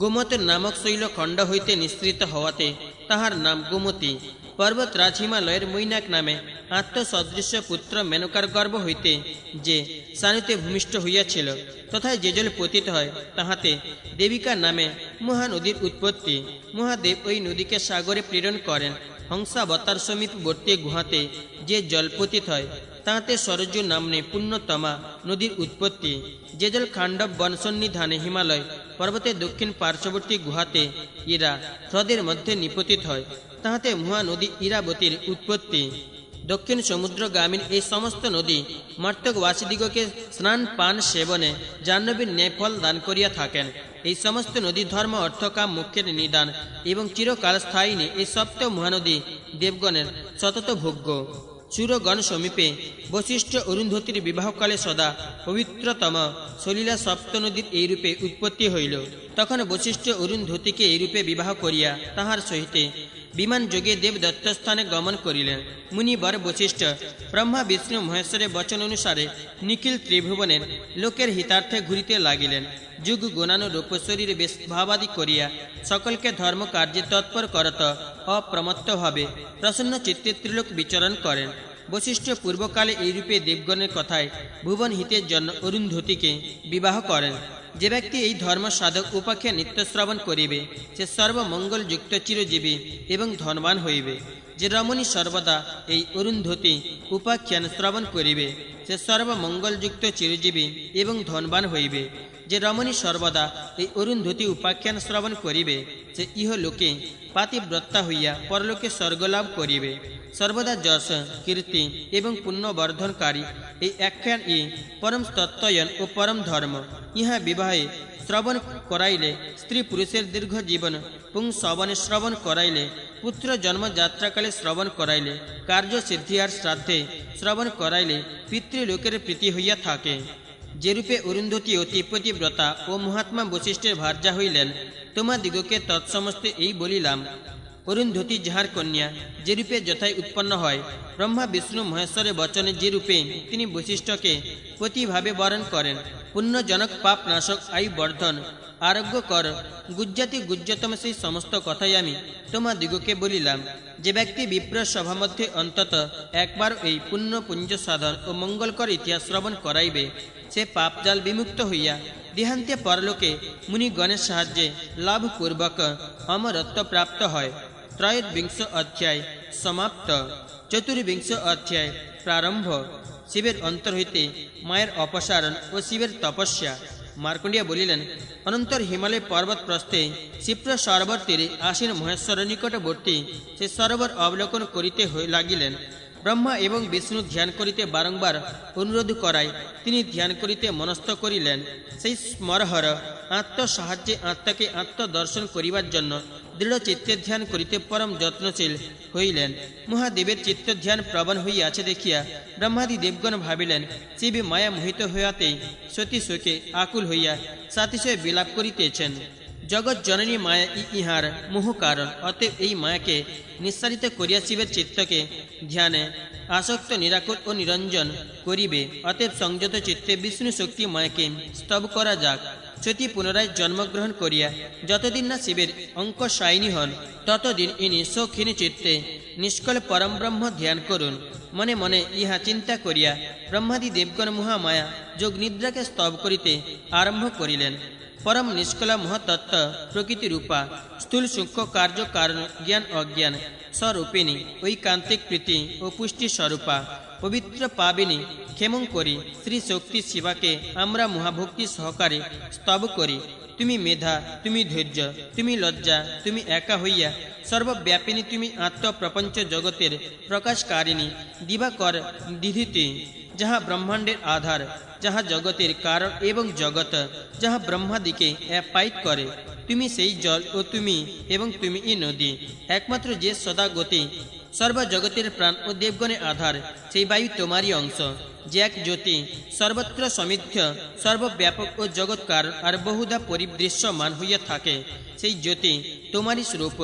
গোমতী নামক শৈলখণ্ড হইতে নিঃসৃত হওয়াতে তাহার নাম গোমতী। পর্বতরাজ হিমালয়ের মৈনাক নামে আত্মসদৃশ্য পুত্র মেনকার গর্ভ হইতে যে সানুতে ভূমিষ্ঠ হইয়াছিল, তথায় যে জল পতিত হয় তাহাতে দেবিকা নামে মহানদীর উৎপত্তি। মহাদেব ওই নদীকে সাগরে প্রেরণ করেন। হংসাবতার সমীপবর্তী গুহাতে যে জল পতিত হয় তাহাতে সরজু নামনে পুণ্যতমা নদীর উৎপত্তি। যে জল খাণ্ডব বনসন্নিধানে হিমালয় পর্বতের দক্ষিণ পার্শ্ববর্তী গুহাতে ইরা হ্রদের মধ্যে নিপতিত হয় তাহাতে মহানদী ইরাবতীর উৎপত্তি। দক্ষিণ সমুদ্রগামীন এই সমস্ত নদী মর্তকবাসীদিগকে স্নান পান সেবনে জাহ্নবীর ন্যায় ফল দান করিয়া থাকেন। এই সমস্ত নদী ধর্ম অর্থ কাম মোক্ষের নিদান এবং চিরকাল স্থায়িনী এই সপ্ত মহানদী দেবগণের সতত ভোগ্য। সুরগণ সমীপে বশিষ্ঠ অরুন্ধতির বিবাহকালে সদা পবিত্রতম সলীলা সপ্ত নদীর এইরূপে উৎপত্তি হইল। তখন বশিষ্ঠ অরুন্ধতিকে এইরূপে বিবাহ করিয়া তাহার সহিতে বিমান যোগে দেব দত্তস্থানে গমন করিলেন। মুনিবর বশিষ্ঠ ব্রহ্মা বিষ্ণু মহেশ্বরের বচন অনুসারে নিখিল ত্রিভুবনের লোকের হিতার্থে ঘুরিতে লাগিলেন। যুগ গুণানু রূপশরীর বেশ ভাবাদি করিয়া সকলকে ধর্ম কার্যে তৎপর করত অপ্রমত্তভাবে প্রসন্ন চিত্তে ত্রিলোক বিচরণ করেন। বশিষ্ঠ পূর্বকালে এইরূপে দেবগণের কথায় ভুবন হিতের জন্য অরুন্ধতিকে বিবাহ করেন। যে ব্যক্তি এই ধর্ম সাধক উপাখ্যান নিত্য শ্রবণ করিবে সে সর্বমঙ্গলযুক্ত চিরজীবী এবং ধনবান হইবে। যে রমণী সর্বদা এই অরুন্ধতী উপাখ্যান শ্রবণ করিবে সে সর্বমঙ্গলযুক্ত চিরজীবী এবং ধনবান হইবে। যে রমণী সর্বদা এই অরুন্ধতী উপাখ্যান শ্রবণ করিবে সে ইহলোকে পাতিব্রতা হইয়া পরলোকে স্বর্গলাভ করিবে। সর্বদা যশ কীর্তি এবং পুণ্যবর্ধনকারী এই আখ্যান পরম তত্ত্বয়ন ও পরম ধর্ম। ইহা বিবাহে শ্রবণ করাইলে স্ত্রী পুরুষের দীর্ঘ জীবন, পুংসবনে শ্রবণ করাইলে পুত্র জন্মযাত্রাকালে শ্রবণ করাইলে কার্য সিদ্ধি আর শ্রাদ্ধে শ্রবণ করাইলে পিতৃলোকের প্রীতি হইয়া থাকে। যেরূপে অরুন্ধতী অতি পতিব্রতা ও মহাত্মা বশিষ্ঠের ভার্যা হইলেন, তোমাদিগকে তৎসমস্তে এই বলিলাম। অরুন্ধতী যাহার কন্যা যেরূপে যথায় উৎপন্ন হয়, ব্রহ্মা বিষ্ণু মহেশ্বরের বচনে যেরূপে তিনি বশিষ্ঠকে পতিভাবে বরণ করেন, পুণ্যজনক পাপ নাশক আয়ু বর্ধন আরোগ্যকর গুজ্জাতি গুজ্জতম সেই সমস্ত কথাই আমি তোমাদিগকে বলিলাম। যে ব্যক্তি বিপ্র সভা মধ্যে অন্তত একবার এই পুণ্য পুঞ্জ সাধন ও মঙ্গলকর ইতিহাস শ্রবণ করাইবে সে পাপজাল বিমুক্ত হইয়া দেহান্তে পরলোকে মুনিগণের সাহায্যে লাভপূর্বক অমরত্ব প্রাপ্ত হয়। ত্রয়োবিংশ অধ্যায় সমাপ্ত। চতুর্বিংশ অধ্যায় প্রারম্ভ। শিবের অন্তর হইতে মায়ের অপসারণ ও শিবের তপস্যা। মার্কণ্ডিয়া বলিলেন, অনন্তর হিমালয় পর্বত প্রস্থে ক্ষিপ্র সরোবর তীরে আসীন মহেশ্বর নিকটবর্তী সে সরোবর অবলোকন করিতে লাগিলেন। ব্রহ্মা এবং বিষ্ণু ধ্যান করিতে বারংবার অনুরোধ করায় তিনি ধ্যান করিতে মনস্থ করিলেন। সেই স্মরহর আত্মসাহায্যে আত্মাকে আত্মদর্শন করিবার জন্য দৃঢ় চিত্তে ধ্যান করিতে পরম যত্নশীল হইলেন। মহাদেবের চিত্ত ধ্যান প্রবণ হইয়াছে দেখিয়া ব্রহ্মাদি দেবগণ ভাবিলেন, শিব মায়া মোহিত হইয়াতেই সতী শোকে আকুল হইয়া সাতিশয় বিলাপ করিতেছেন। জগৎ জননী মায়া ইহার মোহ কারণ, অতএব এই মায়াকে নিঃসারিত করিয়া শিবের চিত্তকে ধ্যানে আসক্ত নিরাকুল ও নিরঞ্জন করিবে। অতএব সংযত চিত্তে বিষ্ণু শক্তি মায়াকে স্তব করা যাক। সতী পুনরায় জন্মগ্রহণ করিয়া যতদিন না শিবের অঙ্কশায়িনী হন ততদিন ইনি সৌখিন চিত্তে নিষ্কল পরম ব্রহ্ম ধ্যান করুন। মনে মনে ইহা চিন্তা করিয়া ব্রহ্মাদি দেবগণ মহামায়া যোগ নিদ্রাকে স্তব করিতে আরম্ভ করিলেন। পরম নিষ্কলা মহতত্ত্ব প্রকৃতি রূপা স্থূল সূক্ষ্ম কার্য কারণ জ্ঞান অজ্ঞান স্বরূপিণী ঐকান্তিক প্রীতি ও পুষ্টি স্বরূপা পবিত্র পাবিনী ক্ষেমঙ্করী শ্রী শক্তি শিবাকে আমরা মহাভক্তি সহকারে স্তব করি। তুমি মেধা, তুমি ধৈর্য, তুমি লজ্জা, তুমি একা হইয়া সর্বব্যাপিনী, তুমি আত্মপ্রপঞ্চ জগতের প্রকাশকারিণী দিবাকর দিধিতি, যাহা ব্রহ্মাণ্ডের আধার, যাহা জগতের কারণ এবং জগৎ, যাহা ব্রহ্মাদিকে অ্যাপায়িত করে। তুমি সেই জল ও তুমি এবং তুমি এই নদী, একমাত্র যে সদা গতি, সর্বজগতের প্রাণ ও দেবগণের আধার, সেই বায়ু তোমারই অংশ, যে এক জ্যোতি সর্বত্র সমৃদ্ধ, সর্বব্যাপক ও জগৎ কারণ আর বহুধা পরিদৃশ্যমান হইয়া থাকে। সেই জ্যোতি তোমারই স্বরূপ।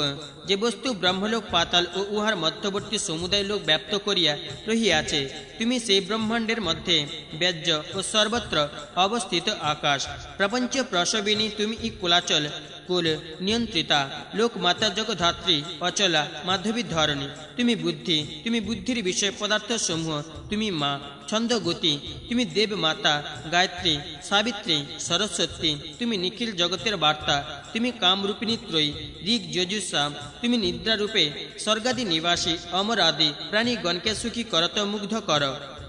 যে বস্তু ব্রহ্মলোক পাতাল ও উহার মধ্যবর্তী সমুদায় লোক ব্যাপ্ত করিয়া রহিয়াছে, তুমি সেই ব্রহ্মাণ্ডের মধ্যে ব্যাজ্য ও সর্বত্র অবস্থিত আকাশ। প্রপঞ্চ প্রসবিনী তুমি ই কুলাচল কুল নিয়ন্ত্রিতা, লোকমাতা জগধাত্রী, অচলা, মাধবী ধরণী। তুমি বুদ্ধি, তুমি বুদ্ধির বিষয় পদার্থ সমূহ, তুমি মা, ছন্দগতি, তুমি দেব মাতা, গায়ত্রী, সাবিত্রী, সরস্বতী, তুমি নিখিল জগতের বার্তা, তুমি কামরূপিণী ত্রয়ী, ঋগ যজু সাম, তুমি নিদ্রারূপে স্বর্গাদি নিবাসী, অমর আদি প্রাণীগণকে সুখী করত মুগ্ধ কর।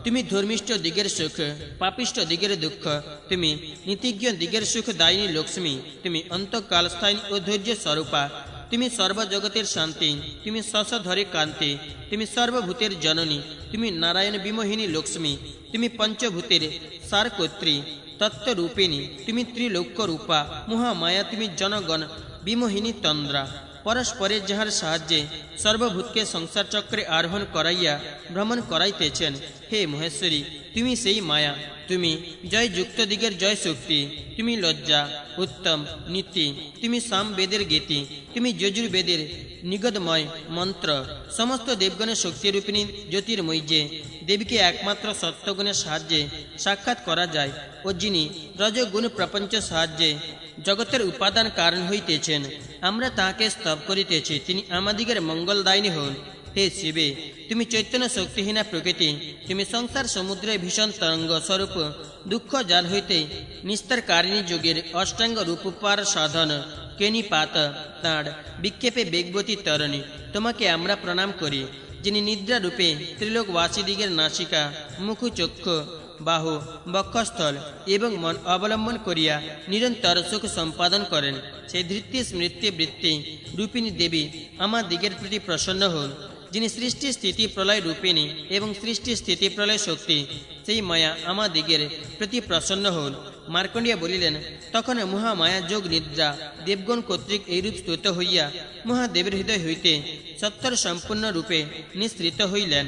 তুমি ধর্মিষ্ঠ দিগের সুখ, পাপিষ্ঠ দিগের দুঃখ, তুমি নীতিজ্ঞ দিগের সুখ দায়িনী লক্ষ্মী, তুমি অন্তকাল স্থায়ী ও ধৈর্য স্বরূপা, তুমি সর্বজগতের শান্তি, তুমি শশধরে কান্তি, তুমি সর্বভূতের জননী, তুমি নারায়ণ বিমোহিনী লক্ষ্মী, তুমি পঞ্চভূতের সারকর্ত্রী তত্ত্বরূপিণী, তুমি ত্রিলোক্য রূপা মহামায়া, তুমি জনগণ বিমোহিনী তন্দ্রা। পরস্পরের যাহার সাহায্যে সর্বভূতকে সংসার চক্রে আরোহণ করাইয়া ভ্রমণ করাইতেছেন, হে মহেশ্বরী, তুমি সেই মায়া, তুমি জয় যুক্ত দিগের জয় শক্তি, তুমি লজ্জা, উত্তম, নীতি, তুমি সাম বেদের গীতি, তুমি যজুর্বেদের নিগদময় মন্ত্র, সমস্ত দেবগণের শক্তিরূপিণী জ্যোতির্ময়ী, যে দেবীকে একমাত্র সত্যগুণের সাহায্যে সাক্ষাৎ করা যায় ও যিনি রজগুণ প্রপঞ্চ সাহায্যে জগতের উপাদান কারণ হইতেছেন, আমরা তাহাকে স্তব করিতেছি, তিনি আমাদিগের মঙ্গলদায়িনী হন। হে শিবে, তুমি চৈতন্য শক্তিহীনা প্রকৃতি, তুমি সংসার সমুদ্রে ভীষণ তরঙ্গ স্বরূপ দুঃখ জাল হইতে নিস্তার কারিণী যোগের অষ্টাঙ্গ রূপপার সাধন কেনিপাত তাঁর বিক্ষেপে বেগবতী তরণী। তোমাকে আমরা প্রণাম করি, যিনি নিদ্রা রূপে ত্রিলোকবাসীদিগের নাসিকা, মুখ, চক্ষু, বাহু, বক্ষস্থল এবং মন অবলম্বন করিয়া নিরন্তর সুখ সম্পাদন করেন। সেই ধৃত্তি স্মৃতি বৃত্তি রূপিণী দেবী আমার দিগের প্রতি প্রসন্ন হন, যিনি সৃষ্টি স্থিতি প্রলয় রূপিণী এবং সৃষ্টি স্থিতি প্রলয় শক্তি, সেই মায়া আমার দিগের প্রতি প্রসন্ন হন। মার্কণ্ডিয়া বলিলেন, তখন মহামায়া যোগ নিদ্রা দেবগণ কর্তৃক এইরূপ স্তুত হইয়া মহাদেবের হৃদয় হইতে সত্তর সম্পূর্ণ রূপে নিঃসৃত হইলেন।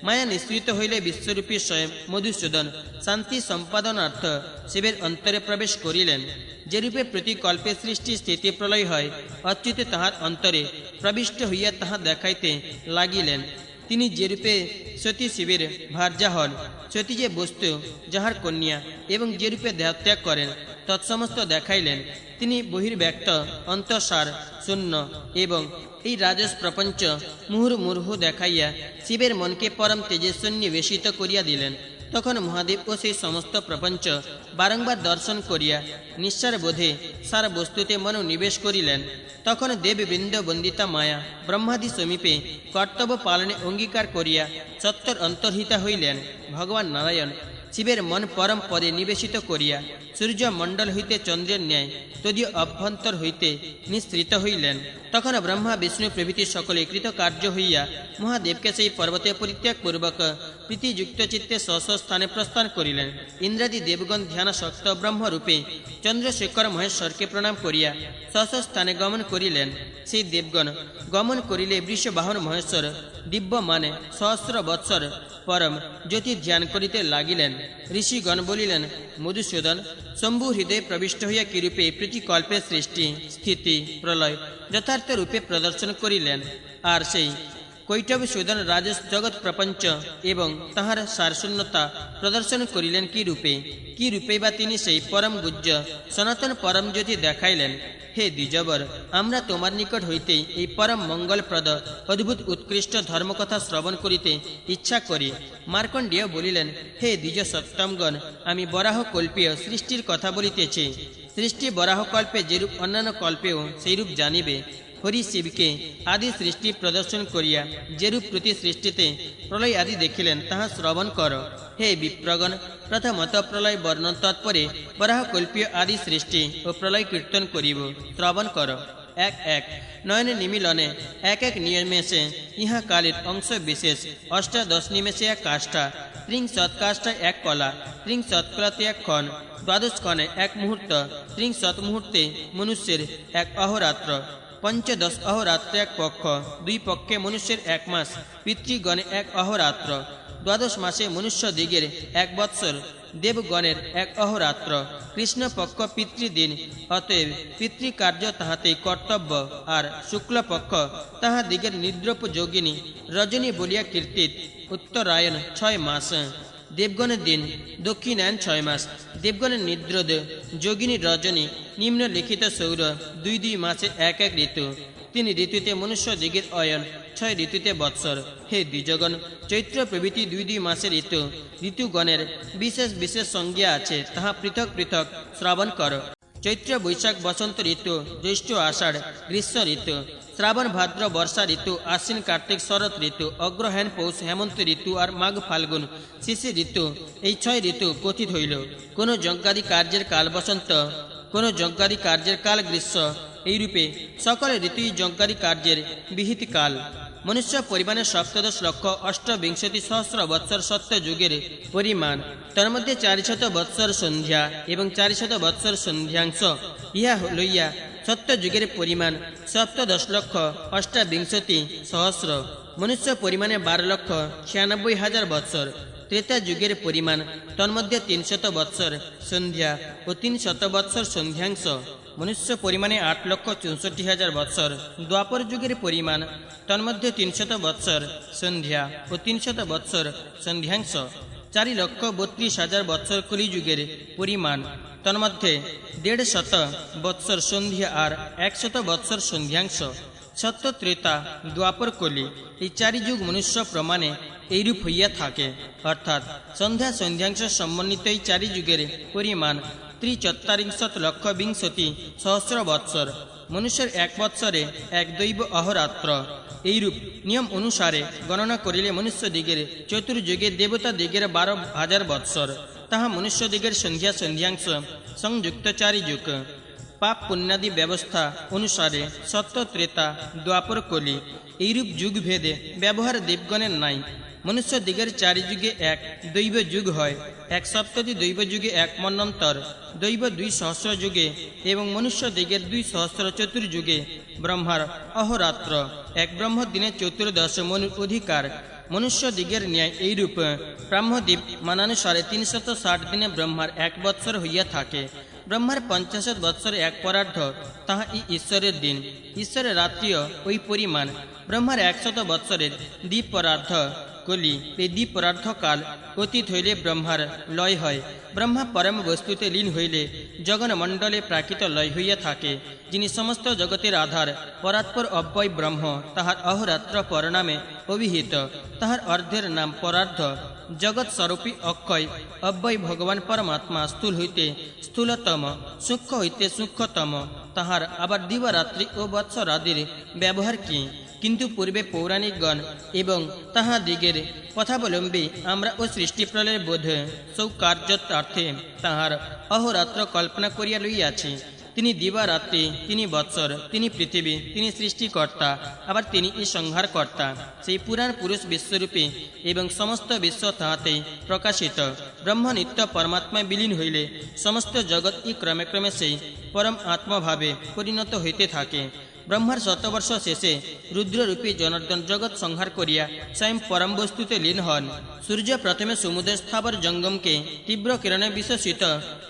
মায়া নিঃসৃত হইলে বিশ্বরূপী স্বয়ং মধুসূদন শান্তি সম্পাদনার্থ শিবের অন্তরে প্রবেশ করিলেন। যেরূপে প্রতিকল্পে সৃষ্টি স্থিতি প্রলয় হয়, অচ্যুতে তাহার অন্তরে প্রবিষ্ট হইয়া তাহা দেখাইতে লাগিলেন। তিনি যেরূপে সতী শিবের ভার্যা হন, সতী যে বস্তু যাহার কন্যা এবং যেরূপে দেহত্যাগ করেন তৎসমস্ত দেখাইলেন। তিনি বহির্ব্যক্ত, অন্তঃসার শূন্য এবং এই রাজস প্রপঞ্চ মুহুর্মুহু দেখাইয়া শিবের মনকে পরম তেজস্বন্নিবেশিত করিয়া দিলেন। তখন মহাদেব ও সেই সমস্ত প্রপঞ্চ বারংবার দর্শন করিয়া নিঃসার বোধে সার বস্তুতে মনোনিবেশ করিলেন। তখন দেববৃন্দ বন্দিতা মায়া ব্রহ্মাদি সমীপে কর্তব্য পালনে অঙ্গীকার করিয়া সত্তর অন্তর্হিতা হইলেন। ভগবান নারায়ণ শিবের মন পরম পদে নিবেশিত করিয়া সূর্যমণ্ডল হইতে চন্দ্রের ন্যায় তদীয় অভ্যন্তর হইতে নিঃসৃত হইলেন। তখন ব্রহ্মা বিষ্ণু প্রভৃতি সকলে কৃতকার্য হইয়া মহাদেবকে সেই পর্বতে পরিত্যাগ পূর্বক প্রীতিযুক্ত চিত্তে স্ব স্থানে প্রস্থান করিলেন। ইন্দ্রাদি দেবগণ ধ্যানাসক্ত ব্রহ্মরূপে চন্দ্রশেখর মহেশ্বরকে প্রণাম করিয়া স্ব স্থানে গমন করিলেন। সেই দেবগণ গমন করিলে বৃষবাহন মহেশ্বর দিব্য মানে সহস্র বৎসর পরম জ্যোতি ধ্যান করিতে লাগিলেন। ঋষিগণ বলিলেন, মধুসূদন শম্ভু হৃদয়ে প্রবিষ্ট হইয়া কিরূপে প্রীতিকল্পে সৃষ্টি স্থিতি প্রলয় যথার্থ রূপে প্রদর্শন করিলেন, আর সেই কৈটবসূদন রাজস জগৎ প্রপঞ্চ এবং তাহার সারশূন্যতা প্রদর্শন করিলেন কি রূপে বা তিনি সেই পরম গুজ্জ সনাতন পরম জ্যোতি দেখাইলেন। হে দ্বিজবর, আমরা তোমার নিকট হইতেই এই পরম মঙ্গলপ্রদ অদ্ভুত উৎকৃষ্ট ধর্মকথা শ্রবণ করিতে ইচ্ছা করি। মার্কণ্ডেয় বলিলেন, হে দ্বিজ সত্তমগণ, আমি বরাহ কল্পীয় সৃষ্টির কথা বলিতেছি। সৃষ্টি বরাহ কল্পে যেরূপ অন্যান্য কল্পেও সেইরূপ জানিবে। হরি শিবকে আদি সৃষ্টি প্রদর্শন করিয়া যেরূপ প্রতি সৃষ্টিতে প্রলয় আদি দেখিলেন তাহা শ্রবণ কর। হে বিপ্রগণ, প্রথমত প্রলয় বর্ণন তৎপরে বরাহ কল্পীয় আদি সৃষ্টি ও প্রলয় কীর্তন করিব, শ্রবণ কর। এক এক নয়ন নিমিলনে এক এক নিমেষে ইহা কালের অংশ বিশেষ অষ্টাদশ নিমেষে এক কাষ্ঠা, ত্রিংশৎ কাষ্ঠা এক কলা, ত্রিংশৎ কলাতে এক ক্ষণ, দ্বাদশ ক্ষণে এক মুহূর্ত, ত্রিংশৎ মুহূর্তে মনুষ্যের এক অহরাত্র, পঞ্চদশ অহরাত্র এক পক্ষ, দুই পক্ষে মনুষ্যের এক মাস, পিতৃগণে এক অহরাত্র, দ্বাদশ মাসে মনুষ্য দিগের এক বৎসর, দেবগণের এক অহরাত্র, কৃষ্ণপক্ষ পিতৃদিন, অতএব পিতৃকার্য তাহাতেই কর্তব্য, আর শুক্লপক্ষ তাহাদিগের নিদ্রোপযোগিনী রজনী বলিয়া কীর্তিত। উত্তরায়ণ 6 মাস, দেবগণের দিন, দক্ষিণায়ন 6 মাস, দেবগণের নিদ্রোদ, যোগিনী রজনী, নিম্নলিখিত সৌর, 2 মাসে এক এক ঋতু। 3 ঋতুতে মনুষ্য দিগের অয়ন, 6 ঋতুতে বৎসর। হে দ্বিজগণ, চৈত্র প্রভৃতি 2 মাসের ঋতু। ঋতুগণের বিশেষ বিশেষ সংজ্ঞা আছে, তাহা পৃথক পৃথক শ্রবণ কর। চৈত্র বৈশাখ বসন্ত ঋতু, জ্যৈষ্ঠ আষাঢ় গ্রীষ্ম ঋতু, শ্রাবণ ভাদ্র বর্ষা ঋতু, আশ্বিন কার্তিক শরৎ ঋতু, অগ্রহায়ণ পৌষ হেমন্ত ঋতু আর মাঘ ফাল্গুন শিশির ঋতু। এই 6 ঋতু কথিত হইল। কোন যজ্ঞাদি কার্যের কাল বসন্ত, কোন যজ্ঞাদি কার্যের কাল গ্রীষ্ম, এইরূপে সকল ঋতুই যজ্ঞাদি কার্যের বিহিত কাল। মনুষ্য পরিমাণের 17,28,000 বৎসর সত্য যুগের পরিমাণ, তার মধ্যে 400 বৎসর সন্ধ্যা এবং 400 বৎসর সন্ধ্যাংশ। ইহা লইয়া সত্য যুগের পরিমাণ 17,28,000। মনুষ্য পরিমাণে 12,96,000 বৎসর। ত্রেতা যুগের পরিমাণ, তন্মধ্যে 300 বৎসর সন্ধ্যা ও 300 বৎসর সন্ধ্যাংশ। মনুষ্য পরিমাণে 8,64,000 বৎসর। দ্বাপর যুগের পরিমাণ, তন্মধ্যে 300 বৎসর সন্ধ্যা ও 300 বৎসর সন্ধ্যাংশ। 4,32,000 বৎসর কলিযুগের পরিমাণ, তন্মধ্যে 150 বৎসর সন্ধ্যা আর 100 বৎসর সন্ধ্যাংশ। সত্য, ত্রেতা, দ্বাপর, কলি এই 4 যুগ মনুষ্য প্রমাণে এইরূপ হইয়া থাকে, অর্থাৎ সন্ধ্যা সন্ধ্যাংশ সমন্বিত এই 4 যুগের পরিমাণ 43,20,000 বৎসর। মনুষ্যের 1 বৎসরে 1 দৈব অহরাত্র। এইরূপ নিয়ম অনুসারে গণনা করিলে মনুষ্য দিগের চতুর্যুগে, দেবতা দিগের 12,000 বৎসর। তাহা মনুষ্য দিগের সন্ধ্যা সন্ধ্যাংশ সংযুক্ত 4 যুগ। পাপ পুণ্যাদি ব্যবস্থা অনুসারে সত্য, ত্রেতা, দ্বাপর, কলি এইরূপ যুগ ভেদে ব্যবহার দেবগণের নাই। মনুষ্য দিগের 4 যুগে 1 দৈব যুগ হয়, 1 সপ্ততি দৈব যুগে 1 মন্বন্তর, দৈব 2 সহস্র যুগে এবং মনুষ্য দিগের 2 সহস্র চতুর্যুগে ব্রহ্মার অহরাত্র। 1 ব্রহ্ম দিনে 14 মনুর অধিকার। মনুষ্য দিগের ন্যায় এইরূপ ব্রাহ্মদ্বীপ মানানুসারে 360 দিনে ব্রহ্মার 1 বৎসর হইয়া থাকে। ব্রহ্মার 50 বৎসর 1 পরার্ধ, তাহা ঈশ্বরের দিন। ঈশ্বরের রাত্রিও ওই পরিমাণ। ব্রহ্মার 100 বৎসরের দ্বিপরার্ধ কলি। এই দ্বিপরার্ধ কাল অতীত হইলে ব্রহ্মার লয় হয়। ব্রহ্মা পরম বস্তুতে লীন হইলে জগন্মণ্ডলে প্রাকৃত লয় হইয়া থাকে। যিনি সমস্ত জগতের আধার, পরাৎপর অব্যয় ব্রহ্ম, তাহার অহরাত্র পরনামে অভিহিত। তাহার অর্ধের নাম পরার্ধ। জগৎ স্বরূপী অক্ষয় অব্যয় ভগবান পরমাত্মা স্থূল হইতে স্থূলতম, সূক্ষ্ম হইতে সূক্ষ্মতম। তাহার আবার দিবারাত্রি ও বৎসরাদির ব্যবহার কি? কিন্তু পূর্বে পৌরাণিকগণ এবং তাহাদিগের কথাবলম্বী আমরা ও সৃষ্টিপ্রলয়ের বোধ সৌকার্যতার্থে তাহার অহরাত্র কল্পনা করিয়া লইয়াছি। তিনি দিবারাত্রি, তিনি বৎসর, তিনি পৃথিবী, তিনি সৃষ্টিকর্তা, আবার তিনি এই সংহারকর্তা। সেই পুরাণ পুরুষ বিশ্বরূপী এবং সমস্ত বিশ্ব তাহাতেই প্রকাশিত। ব্রহ্ম নিত্য পরমাত্মায় বিলীন হইলে সমস্ত জগৎ ই ক্রমে ক্রমে সেই পরম আত্মভাবে পরিণত হইতে থাকে। ব্রহ্মার 100 বর্ষ শেষে রুদ্ররূপী জনার্দন জগৎ সংহার করিয়া স্বয়ং পরম বস্তুতে লীন হন। সূর্য প্রথমে সমুদ্র স্থাবর জঙ্গমকে তীব্র কিরণে বিশ্বসিত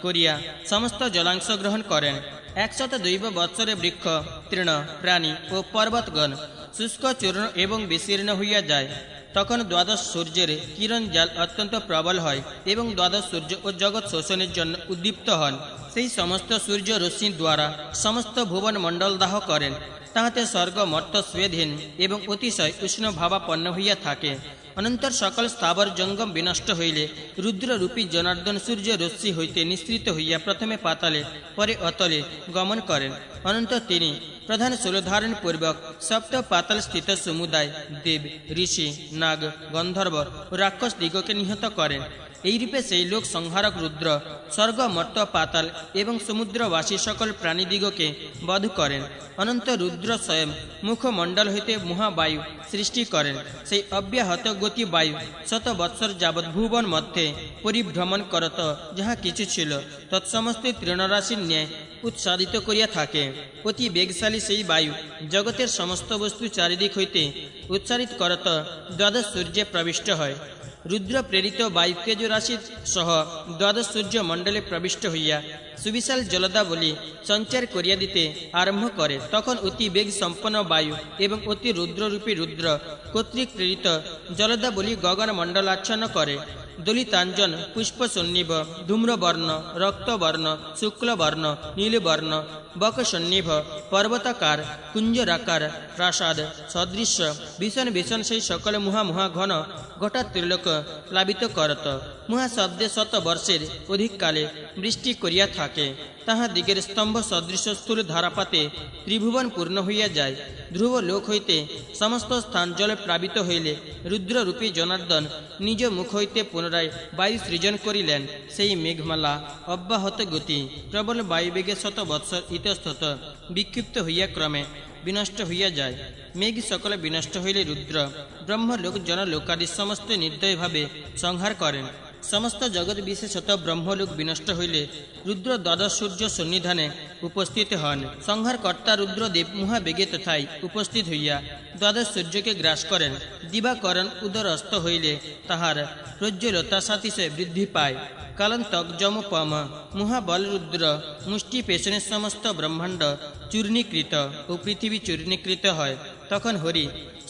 করিয়া সমস্ত জলাংশ গ্রহণ করেন। 102 বৎসরে বৃক্ষ, তৃণ, প্রাণী ও পর্বতগণ শুষ্ক, চূর্ণ এবং বিশীর্ণ হইয়া যায়। তখন 12 সূর্যের কিরণ জাল অত্যন্ত প্রবল হয় এবং 12 সূর্য ও জগৎ শোষণের জন্য উদ্দীপ্ত হন। সেই সমস্ত সূর্য রশ্মি দ্বারা সমস্ত ভুবন মণ্ডল দাহ করেন। তাহাতে স্বর্গ মর্ত স্বেধীন এবং অতিশয় উষ্ণ ভাবাপন্ন হইয়া থাকে। অনন্তর সকল স্থাবর জঙ্গম বিনষ্ট হইলে রুদ্ররূপী জনার্দন সূর্য রশ্মি হইতে নিঃসৃত হইয়া প্রথমে পাতালে, পরে অতলে গমন করেন। অনন্তর তিনি প্রধান শূলধারণ পূর্বক সপ্ত পাতাল স্থিত সমুদায় দেব, ঋষি, নাগ, গন্ধর্ব ও রাক্ষস দিগকে নিহত করেন। এইরূপে সেই লোক সংহারক রুদ্র স্বর্গ, মর্ত, পাতাল এবং সমুদ্রবাসী সকল প্রাণীদিগকে বধ করেন। অনন্ত রুদ্র স্বয়ং মুখমণ্ডল হইতে মহাবায়ু সৃষ্টি করেন। সেই অব্যাহত গতি বায়ু 100 বৎসর যাবৎ ভুবন মধ্যে পরিভ্রমণ করত। যাহা কিছু ছিল তৎসমস্ত তৃণরাশির ন্যায় উৎসাদিত করিয়া থাকে। অতি বেগশালী সেই বায়ু জগতের সমস্ত বস্তু চারিদিক হইতে উচ্চারিত করত 12 সূর্যে প্রবিষ্ট হয়। রুদ্র প্রেরিত বায়ু তেজ রাশি সহ 12 সূর্য মণ্ডলে প্রবিষ্ট হইয়া সুবিশাল জলদাবলী সঞ্চার করিয়া দিতে আরম্ভ করে। তখন অতি বেগ সম্পন্ন বায়ু এবং অতি রুদ্ররূপী রুদ্র কর্তৃক প্রেরিত জলদাবলী গগন মণ্ডল আচ্ছন্ন করে। দলিতাঞ্জন পুষ্পসন্নিভ ধূম্রবর্ণ রক্তবর্ণ শুক্লবর্ণ নীলবর্ণ বকসন্নিভ পর্বতাকার কুঞ্জরাকার প্রাসাদ সদৃশ্য ভীষণ ভীষণ সেই সকল মুহা মুহা ঘন গোটা ত্রিলোক প্লাবিত করত। মুহা শব্দে শত বর্ষের অধিককালে বৃষ্টি করিয়া থাকে। তাহা দিগের স্তম্ভ সদৃশ স্থূল ধারাপাতে ত্রিভুবন পূর্ণ হইয়া যায়। ধ্রুব লোক হইতে সমস্ত স্থান জলে প্লাবিত হইলে রুদ্ররূপী জনার্দন নিজ মুখ হইতে পুনরায় বায়ু সৃজন করিলেন। সেই মেঘমালা অব্যাহত গতি প্রবল বায়ুবেগে শত বৎসর ইতস্তত বিক্ষিপ্ত হইয়া ক্রমে বিনষ্ট হইয়া যায়। মেঘ সকলে বিনষ্ট হইলে রুদ্র ব্রহ্মলোক জনলোকাদি সমস্ত নির্দয়ভাবে সংহার করেন। সমস্ত জগৎ বিশেষত ব্রহ্মলোক বিনষ্ট হইলে রুদ্র দ্বাদশ সূর্য সন্নিধানে উপস্থিত হন। সংহারকর্তা রুদ্রদেব মহাবেগে তথায় উপস্থিত হইয়া দ্বাদশ সূর্যকে গ্রাস করেন। দিবাকরণ উদরস্ত হইলে তাহার প্রজ্জ্বলতা সাতিশে বৃদ্ধি পায়। কালান্তক যমপম মহাবল রুদ্র মুষ্টি পেছনে সমস্ত ব্রহ্মাণ্ড চূর্ণীকৃত ও পৃথিবী চূর্ণীকৃত হয়। তখন হরি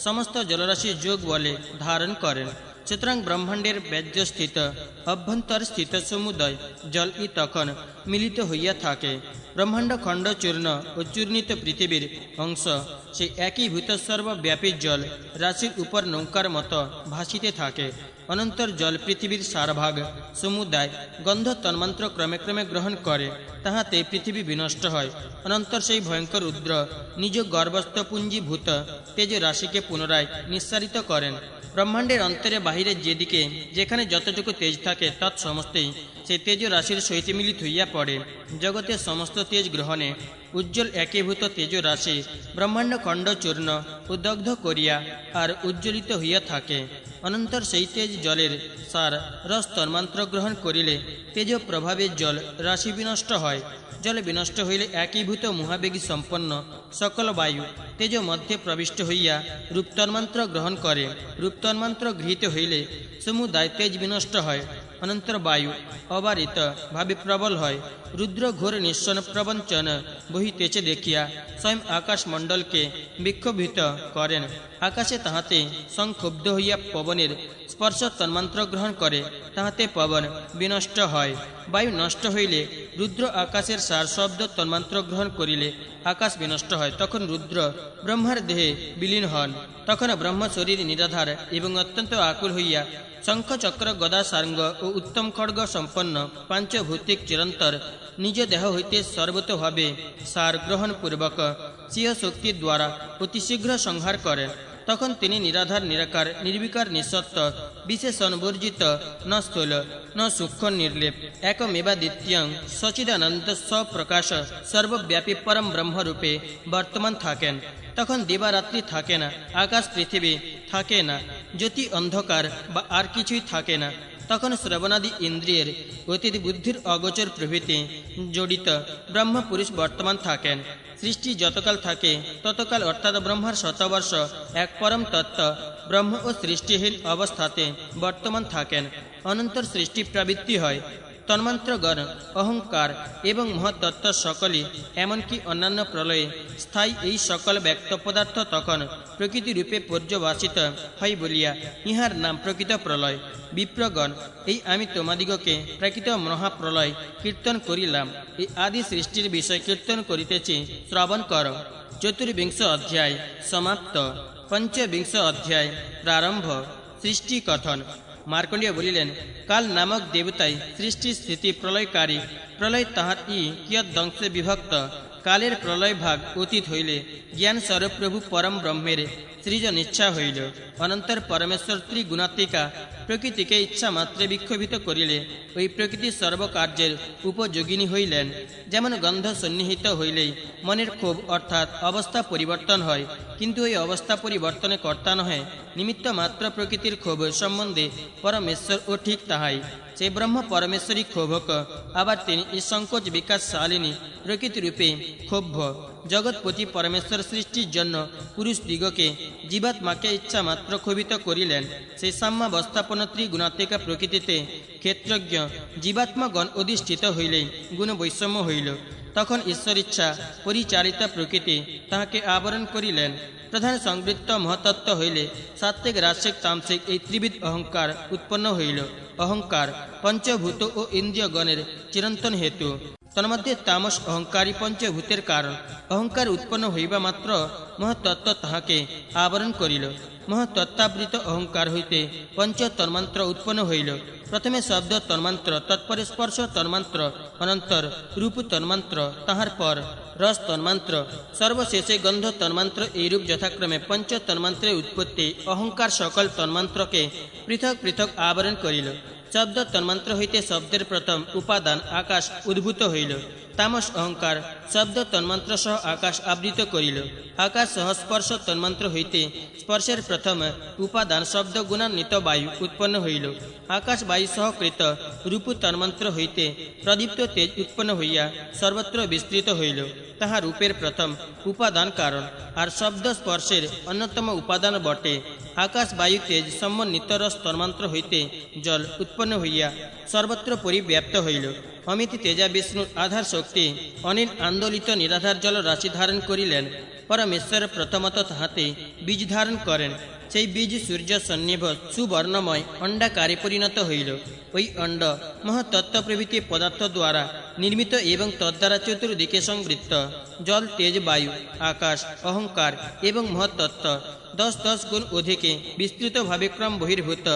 সমস্ত জলরাশি যোগ বলে ধারণ করেন। সুতরাং ব্রহ্মাণ্ডের ব্যাজ্যস্থিত অভ্যন্তর স্থিত সমুদয় জল তখন মিলিত হইয়া থাকে। ব্রহ্মাণ্ড খণ্ড চূর্ণ ও চূর্ণিত পৃথিবীর অংশ সেই একীভূত সর্বব্যাপী জল রাশির উপর নৌকার মতো ভাসিতে থাকে। অনন্তর জল পৃথিবীর সারভাগ সমুদায় গন্ধ তন্মাত্র ক্রমে ক্রমে গ্রহণ করে, তাহাতে পৃথিবী বিনষ্ট হয়। অনন্তর সেই ভয়ঙ্কর রুদ্র নিজ গর্ভস্থ পুঞ্জীভূত তেজ রাশিকে পুনরায় নিঃসারিত করেন। ব্রহ্মাণ্ডের অন্তরে বাহিরে যেদিকে যেখানে যতটুকু তেজ থাকে তৎসমস্তই সেই তেজ রাশির সহিত মিলিত হইয়া পড়ে। জগতের সমস্ত তেজ গ্রহণে উজ্জ্বল একীভূত তেজ রাশি ব্রহ্মাণ্ড খণ্ড চূর্ণ ও দগ্ধ করিয়া আর উজ্জ্বলিত হইয়া থাকে। অনন্তর সেই তেজ জলের সার রস তন্মাত্র গ্রহণ করিলে তেজ প্রভাবে জল রাশি বিনষ্ট হয়। জল বিনষ্ট হইলে একীভূত মহাবেগী সম্পন্ন সকল বায়ু তেজ মধ্যে প্রবিষ্ট হইয়া রূপতন্মাত্র গ্রহণ করে। রূপতন্মাত্র গৃহীত হইলে সমুদায় তেজ বিনষ্ট হয়। অনন্তর বায়ু অবারিত ভাবে প্রবল হয়। রুদ্র ঘোর নিঃসন প্রবঞ্চন বহিতেছে দেখিয়া স্বয়ং আকাশমণ্ডলকে বিক্ষোভিত করেন। আকাশে তাহাতে সংক্ষুব্ধ হইয়া পবনের স্পর্শ তন্মাত্র গ্রহণ করে, তাহাতে পবন বিনষ্ট হয়। বায়ু নষ্ট হইলে রুদ্র আকাশের সার শব্দ তন্মাত্র গ্রহণ করিলে আকাশ বিনষ্ট হয়। তখন রুদ্র ব্রহ্মার দেহে বিলীন হন। তখন ব্রহ্ম শরীর নিরাধার এবং অত্যন্ত আকুল হইয়া শঙ্খ চক্র গদা সার্ঙ্গ ও উত্তম খড়গ সম্পন্ন পাঞ্চভৌতিক চিরন্তর নিজ দেহ হইতে সর্বতভাবে সার গ্রহণ পূর্বক স্বীয় শক্তি দ্বারা অতিশীঘ্র সংহার করেন। তখন তিনি নিরাধার নিরাকার নির্বিকার নিঃসত্ব বিশেষণ বর্জিত ন স্থূল ন সূক্ষ্ম নির্লেপ একমেবা দ্বিতীয়ং সচিদানন্দ স্বপ্রকাশ সর্বব্যাপী পরম ব্রহ্মরূপে বর্তমান থাকেন। তখন দিবারাত্রি থাকে না, আকাশ পৃথিবী থাকে না, জ্যোতি অন্ধকার বা আর কিছুই থাকে না। তখন শ্রবণাদি ইন্দ্রিয়ের অতীত বুদ্ধির অগোচর প্রভৃতি জড়িত ব্রহ্মপুরুষ বর্তমান থাকেন। সৃষ্টি যতকাল থাকে ততকাল অর্থাৎ ব্রহ্মার শতবর্ষ এক পরম তত্ত্ব ব্রহ্ম ও সৃষ্টিহীন অবস্থাতে বর্তমান থাকেন। অনন্তর সৃষ্টি প্রবৃত্তি হয়। তন্মাত্রগণ অহংকার এবং মহত্তত্ত্ব সকলই এমনকি অন্যান্য প্রলয়ে স্থায়ী এই সকল ব্যক্ত পদার্থ তখন প্রকৃতিরূপে পর্যবাসিত হয় বলিয়া ইহার নাম প্রকৃত প্রলয়। বিপ্রগণ, এই আমি তোমাদিগকে প্রকৃত মহাপ্রলয় কীর্তন করিলাম। এই আদি সৃষ্টির বিষয় কীর্তন করিতেছি, শ্রবণ কর। চতুর্বিংশ অধ্যায় সমাপ্ত। পঞ্চবিংশ অধ্যায় প্রারম্ভ। সৃষ্টি কথন। মার্কণ্ডেয় বলিলেন, কাল নামক দেবতাই সৃষ্টি স্থিতি প্রলয়কারী। প্রলয় তাহার কিয়দংশে বিভক্ত। কালের প্রলয় ভাগ অতীত হইলে জ্ঞান স্বরূপ প্রভু পরম ব্রহ্মের সৃজন ইচ্ছা হইল। অনন্তর পরমেশ্বর ত্রিগুণাত্মিকা প্রকৃতিকে ইচ্ছা মাত্রে বিক্ষোভিত করিলে ওই প্রকৃতি সর্বকার্যের উপযোগিনী হইলেন। যেমন গন্ধ সন্নিহিত হইলেই মনের ক্ষোভ অর্থাৎ অবস্থা পরিবর্তন হয়, কিন্তু ওই অবস্থা পরিবর্তনে কর্তা নহে, নিমিত্ত মাত্র প্রকৃতির ক্ষোভ সম্বন্ধে পরমেশ্বর ও ঠিক তাহাই। সেই ব্রহ্ম পরমেশ্বরী ক্ষোভক, আবার তিনি এই সংকোচ বিকাশ শালিনী প্রকৃতিরূপে ক্ষোভ্য। জগৎপতি পরমেশ্বর সৃষ্টির জন্য পুরুষ দিগকে জীবাত্মাকে ইচ্ছা মাত্র ক্ষোভিত করিলেন। সেই সাম্যাবস্থাপন ত্রিগুণাত্মিকা প্রকৃতিতে ক্ষেত্রজ্ঞ জীবাত্মাগণ অধিষ্ঠিত হইলেই গুণ বৈষম্য হইল। তখন ঈশ্বরিচ্ছা পরিচালিত প্রকৃতি তাহাকে আবরণ করিলেন। প্রধান সংবৃত্ত মহতত্ত্ব হইলে সাত্ত্বিক রাজসিক তামসিক এই ত্রিবিধ অহংকার উৎপন্ন হইল। অহংকার পঞ্চভূত ও ইন্দ্রিয়গণের চিরন্তন হেতু, তন্মধ্যে তামস অহংকারী পঞ্চভূতের কারণ। অহংকার উৎপন্ন হইবা মাত্র মহতত্ত্ব তাহাকে আবরণ করিল। মহতত্ত্বাবৃত অহংকার হইতে পঞ্চ তন্মান্ত্র উৎপন্ন হইল। প্রথমে শব্দ তন্মান্ত্র, তৎপরে স্পর্শ তন্মান্ত্র, অনন্তর রূপ তন্মান্ত্র, তাহার পর রস তন্মান্ত্র, সর্বশেষে গন্ধ তন্মান্ত্র। এইরূপ যথাক্রমে পঞ্চ তন্মান্ত্রের উৎপত্তি অহংকার সকল তন্মান্ত্রকে পৃথক পৃথক আবরণ করিল। শব্দ তন্মান্ত্র হইতে শব্দের প্রথম উপাদান আকাশ উদ্ভূত হইল। তামস অহংকার শব্দ তন্মান্ত্র সহ আকাশ আবৃত করিল। আকাশ সহ স্পর্শ তন্মান্ত্র হইতে স্পর্শের প্রথম উপাদান শব্দ গুণান্বিত বায়ু উৎপন্ন হইল। আকাশ বায়ু সহকৃত রূপ তন্মান্ত্র হইতে প্রদীপ্ত তেজ উৎপন্ন হইয়া সর্বত্র বিস্তৃত হইল। তাহা রূপের প্রথম উপাদান কারণ, আর শব্দ স্পর্শের অন্যতম উপাদান বটে। আকাশ বায়ু তেজ সমন্বিত রস তন্মান্ত্র হইতে জল উৎপন্ন হইয়া সর্বত্র পরিব্যাপ্ত হইল। অমিত তেজা বিষ্ণুর আধার শক্তি অনিল আন্দোলিত নিরাধার জল রাশি ধারণ করিলেন। পরমেশ্বর প্রথমত তাহাতে বীজ ধারণ করেন। সেই বীজ সূর্য সন্নিভ সুবর্ণময় অণ্ডাকারে পরিণত হইল। ওই অণ্ড মহতত্ত্ব প্রভৃতি পদার্থ দ্বারা নির্মিত এবং তদ্বারা চতুর্দিকে সংবৃত্ত। জল, তেজ, বায়ু, আকাশ, অহংকার এবং মহতত্ত্ব 10 গুণ অধিকে বিস্তৃতভাবে ক্রম বহির্ভূত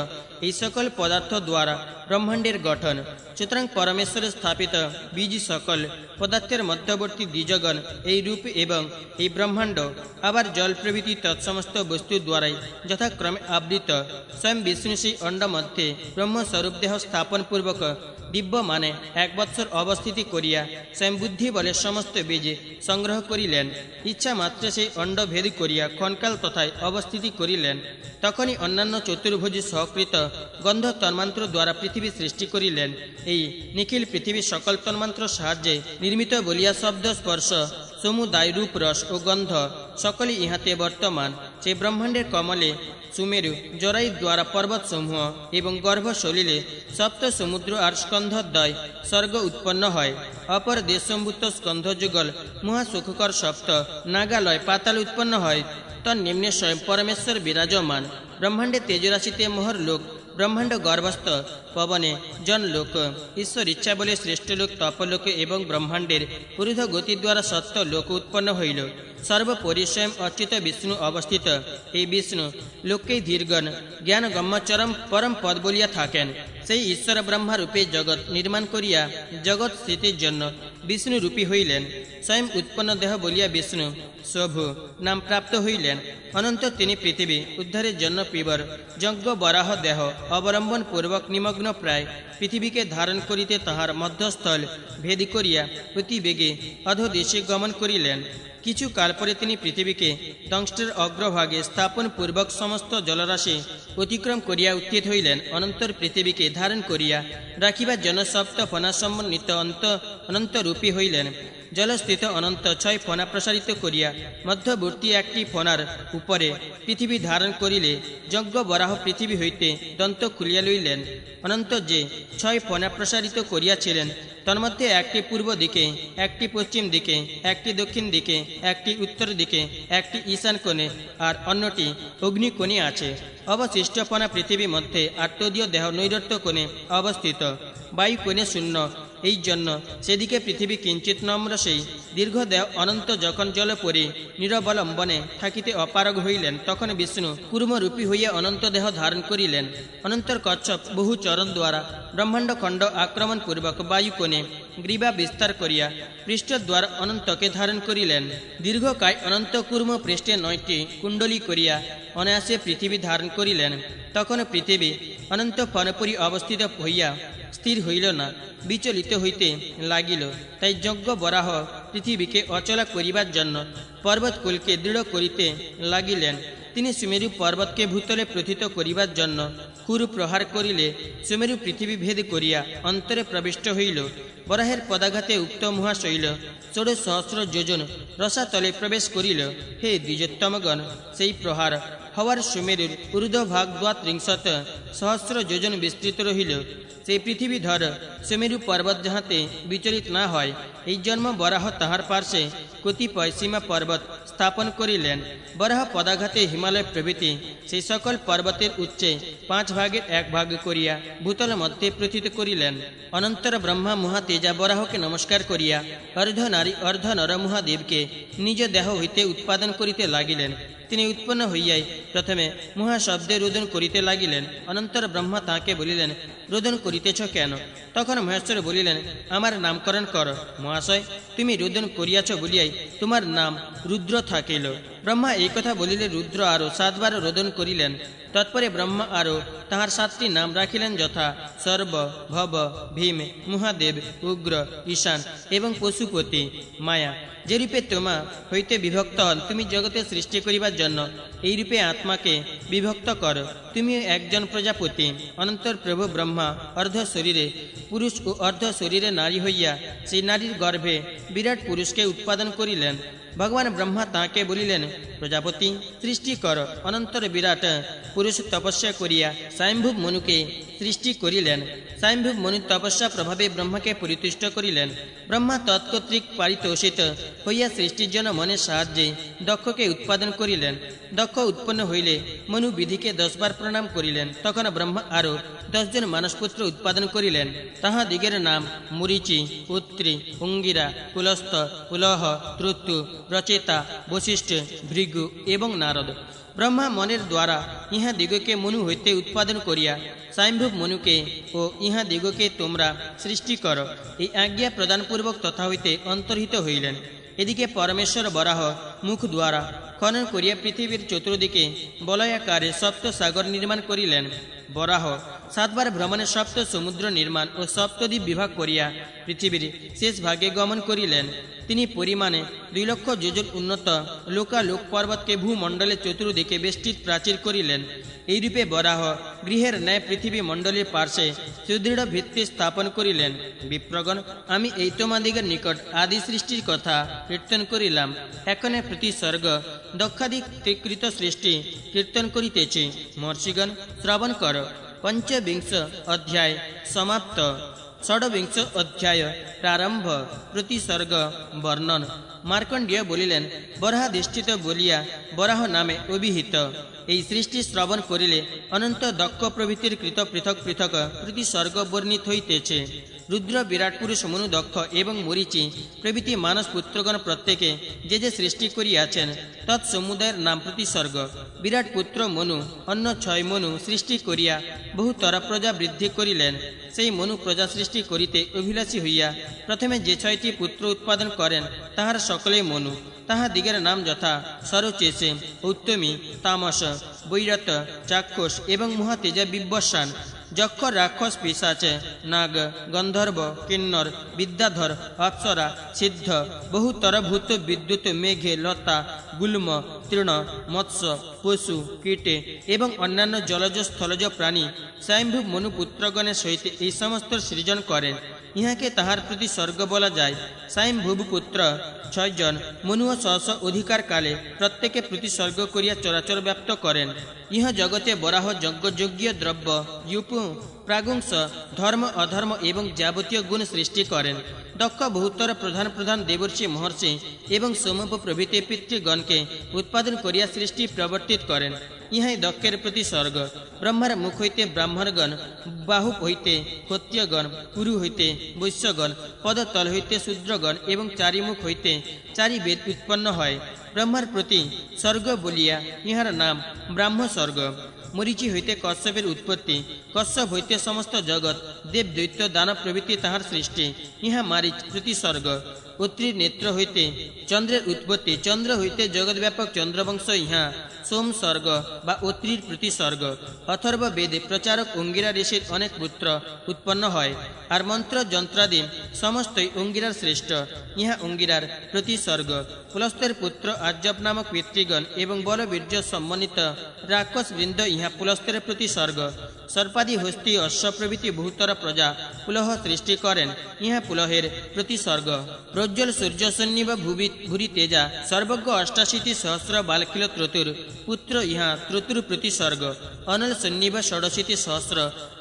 এই সকল পদার্থ দ্বারা ব্রহ্মাণ্ডের গঠন। সুতরাং পরমেশ্বর স্থাপিত বীজ সকল পদার্থের মধ্যবর্তী দ্বিজগণ এই রূপ এবং এই ব্রহ্মাণ্ড, আবার জল প্রভৃতি তৎসমস্ত বস্তু দ্বারাই যথাক্রমে আবৃত। স্বয়ং বিষ্ণু সেই অণ্ড মধ্যে ব্রহ্মস্বরূপ দেহ স্থাপন পূর্বক দিব্য মানে 1 বৎসর অবস্থিতি করিয়া স্বয়ং বুদ্ধি বলে সমস্ত বীজ সংগ্রহ করিলেন। ইচ্ছা মাত্রে সেই অণ্ড ভেদ করিয়া ক্ষণকাল তথায় অবস্থিতি করিলেন। তখনই অন্যান্য চতুর্ভুজ সহকৃত গন্ধ তন্মান্ত্র দ্বারা পৃথিবী সৃষ্টি করিলেন। এই নিখিল পৃথিবী সকল তন্মান্ত্র সাহায্যে নির্মিত বলিয়া শব্দ, স্পর্শ, সমুদায়, রূপ, রস ও গন্ধ সকলই ইহাতে বর্তমান। সেই ব্রহ্মাণ্ডের কমলে সুমেরু জরাই দ্বারা পর্বত সমূহ এবং গর্ভ সলিলে সপ্ত সমুদ্র আর স্কন্ধদ্বয় স্বর্গ উৎপন্ন হয়। অপর দেশম্ভূত স্কন্ধ যুগল মহাসুখকর সপ্ত নাগালয় পাতাল উৎপন্ন হয়। তন্নিম্নে স্বয়ং পরমেশ্বর বিরাজমান। ব্রহ্মাণ্ডে তেজরাশিতে মোহর লোক, ব্রহ্মাণ্ড গর্ভস্থ পবনে জনলোক, ঈশ্বর ইচ্ছা বলে শ্রেষ্ঠ লোক তপলোক এবং ব্রহ্মাণ্ডের ঊর্ধ্ব গতি দ্বারা সত্য লোক উৎপন্ন হইল। সর্বোপরি স্বয়ং অচ্যুত বিষ্ণু অবস্থিত। এই বিষ্ণু লোককেই ধীরগণ জ্ঞান গম্য চরম পরম পদ বলিয়া থাকেন। সেই ঈশ্বর ব্রহ্মা রূপে জগৎ নির্মাণ করিয়া জগৎ স্থিতির জন্য বিষ্ণু রূপী হইলেন। স্বয়ং উৎপন্ন দেহ বলিয়া বিষ্ণু শোভু নাম প্রাপ্ত হইলেন। অনন্ত তিনি পৃথিবী উদ্ধারের জন্য পিবর যজ্ঞ বরাহ দেহ অবলম্বন পূর্বক নিমগ্ন প্রায় পৃথিবীকে ধারণ করিতে তাহার মধ্যস্থল ভেদ করিয়া অতিবেগে অধোদেশে গমন করিলেন। কিছু কাল পরে তিনি পৃথিবীকে দংষ্টের অগ্রভাগে স্থাপন পূর্বক সমস্ত জলরাশি অতিক্রম করিয়া উত্থিত হইলেন। অনন্তর পৃথিবীকে ধারণ করিয়া রাখিবার জন্য সপ্ত ফণা সমন্বিত অনন্ত রূপী হইলেন। জলস্থিত অনন্ত 6 ফণা প্রসারিত করিয়া মধ্যবর্তী একটি ফণার উপরে পৃথিবী ধারণ করিলে যজ্ঞ বরাহ পৃথিবী হইতে দন্ত খুলিয়া লইলেন। অনন্ত যে 6 ফণা প্রসারিত করিয়াছিলেন তন্মধ্যে একটি পূর্ব দিকে, একটি পশ্চিম দিকে, একটি দক্ষিণ দিকে, একটি উত্তর দিকে, একটি ঈশান কোণে আর অন্যটি অগ্নিকোণে আছে। অবশিষ্ট ফণা পৃথিবী মধ্যে আত্মদীয় দেহ নৈরত্য কোণে অবস্থিত, বায়ু কোণে শূন্য। এই জন্য সেদিকে পৃথিবী কিঞ্চিত নম্র। সেই দীর্ঘ দেহ অনন্ত যখন জলে পড়ে নিরবলম্বনে থাকিতে অপারগ হইলেন, তখন বিষ্ণু কুর্মরূপী হইয়া অনন্ত দেহ ধারণ করিলেন। অনন্তর কচ্ছপ বহু চরণ দ্বারা ব্রহ্মাণ্ড খণ্ড আক্রমণ পূর্বক বায়ু কোণে গ্রীবা বিস্তার করিয়া পৃষ্ঠদ্বার অনন্তকে ধারণ করিলেন। দীর্ঘকায় অনন্ত কুর্ম পৃষ্ঠে 9টি কুণ্ডলী করিয়া অনায়াসে পৃথিবী ধারণ করিলেন। তখন পৃথিবী অনন্ত ফণপুরী অবস্থিত হইয়া স্থির হইল না, বিচলিত হইতে লাগিল। তাই যজ্ঞ বরাহ পৃথিবীকে অচলা করিবার জন্য পর্বতকুলকে দৃঢ় করিতে লাগিলেন। তিনি সুমেরু পর্বতকে ভূতলে প্রথিত করিবার জন্য কুরু প্রহার করিলে সুমেরু পৃথিবী ভেদ করিয়া অন্তরে প্রবিষ্ট হইল। বরাহের পদাঘাতে উক্ত মহাশৈল 16,000 যোজন রসাতলে প্রবেশ করিল। হে দ্বিজোত্তমগণ, সেই প্রহার হওয়ার সুমেরুর ঊর্ধ্বভাগ 32 সহস্র যোজন বিস্তৃত রহিল। সেই পৃথিবী ধর সুমেরু পর্বত যাহাতে বিচলিত না হয়, এই জন্ম বরাহ তাহার পার্শ্বে কতিপয় সীমা পর্বত স্থাপন করিলেন। বরাহ পদাঘাতে হিমালয় প্রভৃতি সেই সকল পর্বতের উচ্চে 5 ভাগের 1 ভাগ করিয়া ভূতল মধ্যে প্রথিত করিলেন। অনন্তর ব্রহ্মা মহাতেজা বরাহকে নমস্কার করিয়া অর্ধ নারী অর্ধ নর মহাদেবকে নিজ দেহ হইতে উৎপাদন করিতে লাগিলেন। তিনি উৎপন্ন হইয়াই প্রথমে মহাশব্দে রোদন করিতে লাগিলেন। অনন্তর ব্রহ্মা তাঁকে বলিলেন, রোদন করিতেছ কেন? তখন মহেশ্বর বলিলেন, আমার নামকরণ কর মহাশয়, তুমি রোদন করিয়াছ বলিয়াই তোমার নাম রুদ্র থাকিল। ব্রহ্মা এই কথা বলিলে রুদ্র আরো 7 বার রোদন করিলেন। তৎপরে ব্রহ্মা আরো তাহার 7টি নাম রাখিলেন, যথা সর্ব, ভব, ভীম, মহাদেব, উগ্র, ঈশান এবং পশুপতি। মায়া যে রূপে তোমা হইতে বিভক্ত হন, তুমি জগতে সৃষ্টি করিবার জন্য এই রূপে আত্মাকে বিভক্ত কর। তুমিও একজন প্রজাপতি। অনন্তর প্রভু ব্রহ্মা অর্ধ শরীরে পুরুষ ও অর্ধ শরীরে নারী হইয়া সেই নারীর গর্ভে বিরাট পুরুষকে উৎপাদন করিলেন। ভগবান ব্রহ্মা তাঁকে বলিলেন, প্রজাপতি সৃষ্টি কর। অনন্তর বিরাট পুরুষ তপস্যা করিয়া স্বয়ম্ভুব মনুকে সৃষ্টি করিলেন। স্বয়ম্ভুব মনু তপস্যা প্রভাবে ব্রহ্মাকে পরিতুষ্ট করিলেন। ব্রহ্মা তৎকর্তৃক পারিতোষিত হইয়া সৃষ্টির জন্য মনের সাহায্যে দক্ষকে উৎপাদন করিলেন। দক্ষ উৎপন্ন হইলে মনু বিধিকে 10 বার প্রণাম করিলেন। তখন ব্রহ্মা আরো 10 জন মানসপুত্র উৎপাদন করিলেন। তাহাদিগের নাম মুরিচি, উত্রি, অঙ্গিরা, পুলস্ত, পুলহ, ত্রুতু, রচেতা, বশিষ্ঠ, ভৃগু এবং নারদ। ব্রহ্মা মনের দ্বারা ইহা দিগকে মনু হইতে উৎপাদন করিয়া স্বয়ম্ভুব মনুকে ও ইহা দিগকে তোমরা সৃষ্টি কর এই আজ্ঞা প্রদানপূর্বক তথা হইতে অন্তর্হিত হইলেন। এদিকে পরমেশ্বর বরাহ মুখ দ্বারা খনন করিয়া পৃথিবীর চতুর্দিকে বলয়াকারে 7 সাগর নির্মাণ করিলেন। বরাহ 7 বার ভ্রমণে 7 সমুদ্র নির্মাণ ও 7 দ্বীপ বিভাগ করিয়া পৃথিবীর শেষ ভাগে গমন করিলেন। তিনি পরিমাণে 2 লক্ষ যোজন উন্নত লোকালোক পর্বতকে ভূমণ্ডলে চতুর্দিকে বেষ্টিত প্রাচীর করিলেন। এইরূপে বরাহ গৃহের ন্যায় পৃথিবী মণ্ডলের পার্শ্বে সুদৃঢ় ভিত্তি স্থাপন করিলেন। বিপ্রগণ, আমি এই তোমাদিগের নিকট আদি সৃষ্টির কথা কীর্তন করিলাম। এখনে প্রতি স্বর্গ দক্ষাধিকৃত সৃষ্টি কীর্তন করিতেছি। মহর্ষিগণ শ্রবণ কর। 5বিংশ অধ্যায় সমাপ্ত। 6বিংশ অধ্যায় প্রারম্ভ। প্রতি স্বর্গ বর্ণন। মার্কণ্ডেয় বলিলেন, বরাহাধিষ্ঠিত বলিয়া বরাহ নামে অভিহিত এই সৃষ্টি শ্রবণ করিলে অনন্ত দক্ষ প্রভৃতির কৃত পৃথক পৃথক প্রতি স্বর্গ বর্ণিত হইতেছে। রুদ্র, বিরাট পুরুষ, মনু, দক্ষ এবং মরিচি প্রভৃতি মানস পুত্রগণ প্রত্যেকে যে যে সৃষ্টি করিয়াছেন তৎসমুদায়ের নাম প্রতি স্বর্গ। বিরাট পুত্র মনু অন্য 6 মনু সৃষ্টি করিয়া বহুতর প্রজা বৃদ্ধি করিলেন। সেই মনু প্রজা সৃষ্টি করিতে অভিলাষী হইয়া প্রথমে যে 6টি পুত্র উৎপাদন করেন তাহার সকলেই মনু। তাহাদিগের নাম যথা সরচেসে, উত্তমী, তামস, বৈরত, চাক্ষুষ এবং মহাতেজা বিবস্বান। যক্ষ, রাক্ষস, পিশাচ, নাগ, গন্ধর্ব, কিন্নর, বিদ্যাধর, অপ্সরা, সিদ্ধ, বহুতর ভূত, বিদ্যুৎ, মেঘে, লতা, গুল্ম, তৃণ, মৎস্য, পশু, কীটে এবং অন্যান্য জলজ স্থলজ প্রাণী স্বয়ম্ভুব মনু পুত্রগণের সহিত এই সমস্ত সৃজন করেন। ইহাকে তাহার প্রতি স্বর্গ বলা যায়। স্বয়ম্ভুব পুত্র 6 জন মনু ও 100 অধিকার কালে প্রত্যেকে প্রতি স্বর্গ করিয়া চরাচর ব্যাপ্ত করেন। ইহ জগতে বরাহ যজ্ঞযোগ্যীয় দ্রব্য, ইউপু, প্রাগুংস, ধর্ম, অধর্ম এবং যাবতীয় গুণ সৃষ্টি করেন। দক্ষ বহুতর প্রধান প্রধান দেবর্ষি, মহর্ষি এবং সোমপ প্রভৃতি পিতৃগণকে উৎপাদন করিয়া সৃষ্টি প্রবর্তিত করেন। ইহাই দক্ষের প্রতি স্বর্গ। ব্রহ্মার মুখ হইতে ব্রাহ্মণগণ, বাহু হইতে ক্ষত্রিয়গণ, পুরু হইতে বৈশ্যগণ, পদতল হইতে শূদ্রগণ এবং চারিমুখ হইতে 4 বেদ উৎপন্ন হয়। ব্রহ্মার প্রতি স্বর্গ বলিয়া ইহার নাম ব্রাহ্ম স্বর্গ। মরিচি হইতে কশ্যপের উৎপত্তি, কশ্যপ হইতে সমস্ত জগৎ, দেব, দৈত্য, দানব প্রভৃতি তাহার সৃষ্টি। ইহা মারিচ প্রতি স্বর্গ। অত্রির নেত্র হইতে চন্দ্রের উৎপত্তি, চন্দ্র হইতে জগৎব্যাপক চন্দ্রবংশ, ইহা সোম স্বর্গ বা অত্রির প্রতি স্বর্গ। অথর্ব বেদে প্রচারক অঙ্গিরা ঋষির অনেক পুত্র উৎপন্ন হয়, আর মন্ত্র যন্ত্রাদি সমস্তই অঙ্গিরার শ্রেষ্ঠ। ইহা অঙ্গিরার প্রতি স্বর্গ। পুলস্তের পুত্র আজ্জব নামক পিতৃগণ এবং বলবীর্য সম্মানিত রাক্ষস বৃন্দ ইহা পুলস্তের প্রতি স্বর্গ। সর্পাদি, হস্তি, অশ্ব প্রভৃতি বহুতর প্রজা পুলহ সৃষ্টি করেন। ইহা পুলহের প্রতি স্বর্গ। ব্রজ প্রজ্জ্বল সূর্যসন্নিভ ভুরি তেজা সর্বজ্ঞ 88 সহস্র বালকিল ত্রতুর পুত্র ইহা ত্রতুর প্রতিসর্গ অনল সন্নিভ 67 সহস্র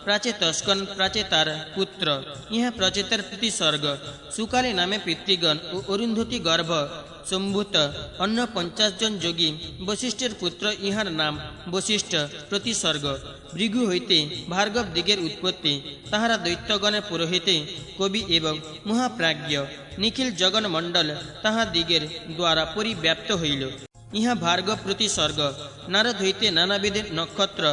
প্রাচে তস্কন প্রাচে তার পুত্র ইহা প্রচেতার প্রতিসর্গ সুকালে নামে পিতৃগণ ও অরুন্ধতী গর্ভ সম্ভূত অন্য 50 জন যোগী বশিষ্ঠের পুত্র ইহার নাম বশিষ্ঠ প্রতিসর্গ ভৃগু হইতে ভার্গব দিগের উৎপত্তি তাহারা দৈত্যগণের পুরোহিতে কবি এবং মহাপ্রাজ্ঞ নিখিল জগন্মণ্ডল তাহাদিগের দ্বারা পরিব্যাপ্ত হইল ইহা ভার্গব প্রতিসর্গ নারদ হইতে নানাবিধ নক্ষত্র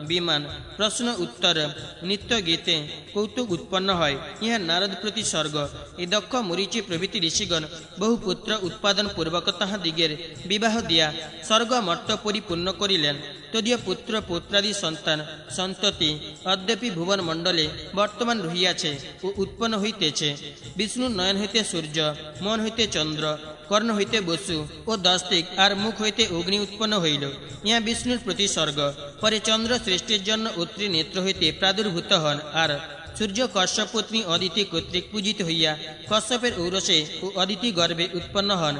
বিমান প্রশ্ন উত্তর নিত্য গীতে কৌতুক উৎপন্ন হয় ইহা নারদ প্রতিসর্গ এই দক্ষ মরীচি প্রভৃতি ঋষিগণ বহু পুত্র উৎপাদন পূর্বক তাহাদিগের বিবাহ দিয়া স্বর্গ মর্ত পরিপূর্ণ করিলেন তদীয় পুত্র পুত্রাদি সন্তান সন্ততি অদ্যপি ভুবন মণ্ডলে বর্তমান রহিয়াছে ও উৎপন্ন হইতেছে বিষ্ণু নয়ন হইতে সূর্য মন হইতে চন্দ্র কর্ণ হইতে বসু ও দস্তিক আর মুখ হইতে অগ্নি উৎপন্ন হইল ইহা বিষ্ণুর প্রতিসর্গ পরে চন্দ্র সৃষ্টির জন্য অত্রি নেত্র হইতে প্রাদুর্ভূত হন আর সূর্য কশ্যপ পত্নী অদিতি কর্তৃক পূজিত হইয়া কশ্যপের ঔরসে ও অদিতি গর্ভে উৎপন্ন হন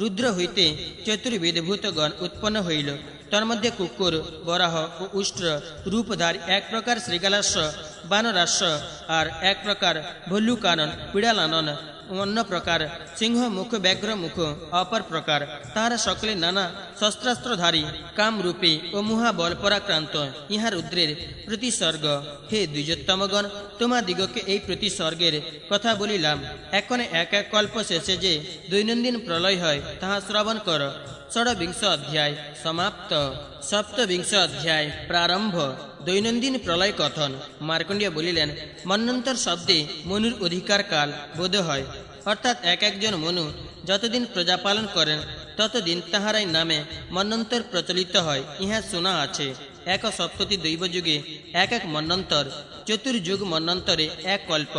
রুদ্র হইতে চতুর্বেদভূতগণ উৎপন্ন হইল তন্মধ্যে কুকুর বরাহ ও উষ্ট্র রূপধার এক প্রকার শ্রীগালাস্য বানরাস্য আর এক প্রকার ভল্লুকানন পিড়ালানন অন্য প্রকার সিংহ মুখ ব্যাঘ্র মুখ অপর প্রকার তাহারা সকলে নানা শস্ত্রাস্ত্রধারী কামরূপী ও মহাবল পরাক্রান্ত ইহা রুদ্রের প্রতিসর্গ হে দ্বিজোত্তমগণ তোমাদিগকে এই প্রতিসর্গের কথা বলিলাম এখন এক এক কল্প শেষে যে দৈনন্দিন প্রলয় হয় তাহা শ্রবণ কর ষড়বিংশ অধ্যায় সমাপ্ত সপ্তবিংশ অধ্যায় প্রারম্ভ দৈনন্দিন প্রলয় কথন মার্কণ্ডেয় বলিলেন মন্বন্তর শব্দে মনুর অধিকার কাল বোধ হয় অর্থাৎ এক একজন মনু যতদিন প্রজা পালন করেন ততদিন তাহারাই নামে মন্বন্তর প্রচলিত হয় ইহা শোনা আছে এক সপ্ততি দৈবযুগে এক এক মন্বন্তর চতুর্যুগ মন্বন্তরে এক কল্প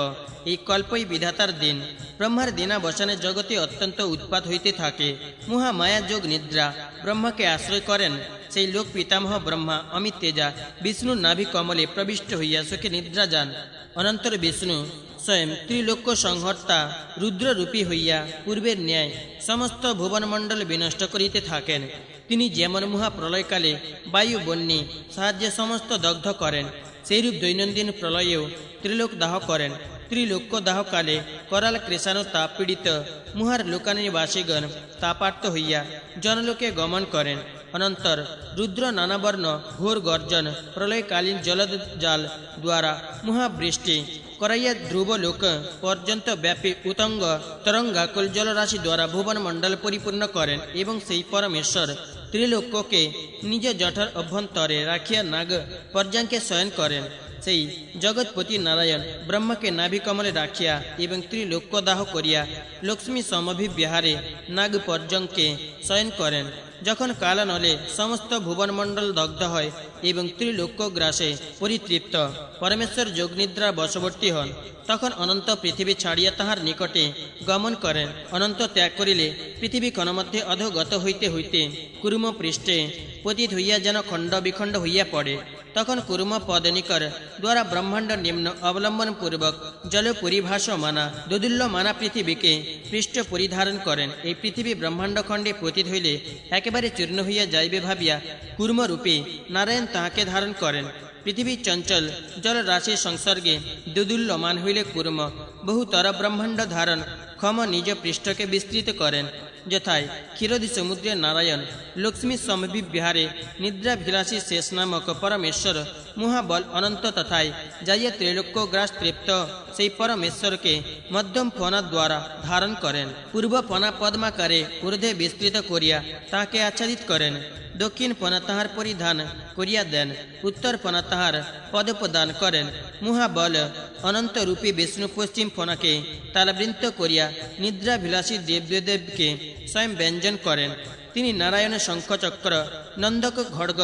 এই কল্পই বিধাতার দিন ব্রহ্মার দিনাবসানে জগতে অত্যন্ত উৎপাত হইতে থাকে মহামায়া যোগ নিদ্রা ব্রহ্মাকে আশ্রয় করেন সেই লোক পিতামহ ব্রহ্মা অমিত তেজা বিষ্ণুর নাভি কমলে প্রবিষ্ট হইয়া সুখে নিদ্রা যান অনন্তর বিষ্ণু স্বয়ং ত্রিলোক্য সংহর্তা রুদ্ররূপী হইয়া পূর্বের ন্যায় সমস্ত ভুবনমণ্ডল বিনষ্ট করিতে থাকেন তিনি যেমন মহাপ্রলয়কালে বায়ু বন্যী সাহায্যে সমস্ত দগ্ধ করেন সেইরূপ দৈনন্দিন প্রলয়েও ত্রিলোক দাহ করেন ত্রিলোক্য দাহকালে করাল কৃষাণু তাপ পীড়িত মুহার লোকানিবাসীগণ তাপার্থ হইয়া জনলোকে গমন করেন অনন্তর রুদ্র নানাবর্ণ ঘোর গর্জন প্রলয়কালীন জলদ জাল দ্বারা মহাবৃষ্টি করাইয়া ধ্রুব লোক পর্যন্ত ব্যাপী উতঙ্গ তরঙ্গাকুল জলরাশি দ্বারা ভুবন মণ্ডল পরিপূর্ণ করেন এবং সেই পরমেশ্বর ত্রিলোককে নিজ জঠর অভ্যন্তরে রাখিয়া নাগ পর্যাঙ্কে শয়ন করেন সেই জগৎপতি নারায়ণ ব্রহ্মকে নাভিকমলে রাখিয়া এবং ত্রিলোক্যদাহ করিয়া লক্ষ্মী সমভিবিহারে নাগ পর্যঙ্কে শয়ন করেন যখন কালানলে সমস্ত ভুবনমণ্ডল দগ্ধ হয় এবং ত্রিলোক্য গ্রাসে পরিতৃপ্ত পরমেশ্বর যোগনিদ্রা বশবর্তী হন তখন অনন্ত পৃথিবী ছাড়িয়া তাহার নিকটে গমন করেন অনন্ত ত্যাগ করিলে পৃথিবী ক্ষণমধ্যে অধোগত হইতে হইতে কুর্ম পৃষ্ঠে পতিত হইয়া যেন খণ্ড বিখণ্ড হইয়া পড়ে তখন কুর্ম পদনিকর দ্বারা ব্রহ্মাণ্ড নিম্ন অবলম্বন পূর্বক জল পরিভাসমানা দোদুল্যমানা পৃথিবীকে পৃষ্ঠ পরিধারণ করেন এই পৃথিবী ব্রহ্মাণ্ড খণ্ডে পতিত হইলে একেবারে চূর্ণ হইয়া যাইবে ভাবিয়া কুর্মরূপে নারায়ণ তাহাকে ধারণ করেন পৃথিবী চঞ্চল জলরাশির সংসর্গে দুদুল্যমান হইলে কুর্ম বহুতর ব্রহ্মাণ্ড ধারণ ক্ষম নিজ পৃষ্ঠকে বিস্তৃত করেন যথায় ক্ষীরোদী সমুদ্রে নারায়ণ লক্ষ্মী সমভিবিহারে নিদ্রাভিলাষী শেষ নামক পরমেশ্বর মহাবল অনন্ত তথায় যাইয়া ত্রৈলোক্য গ্রাস তৃপ্ত সেই পরমেশ্বরকে মধ্যম ফনা দ্বারা ধারণ করেন পূর্ব ফনা পদ্মাকারে ঊর্ধ্বে বিস্তৃত করিয়া তাহাকে আচ্ছাদিত করেন দক্ষিণ ফনা তাহার পরিধান করিয়া দেন উত্তর ফনা তাহার পদপ্রদান করেন মহাবল অনন্ত রূপী বিষ্ণু পশ্চিম ফনাকে তালবৃন্ত করিয়া নিদ্রাভিলাষী দেবদেবকে স্বয়ং ব্যঞ্জন করেন তিনি নারায়ণের শঙ্খচক্র নন্দক খড়গ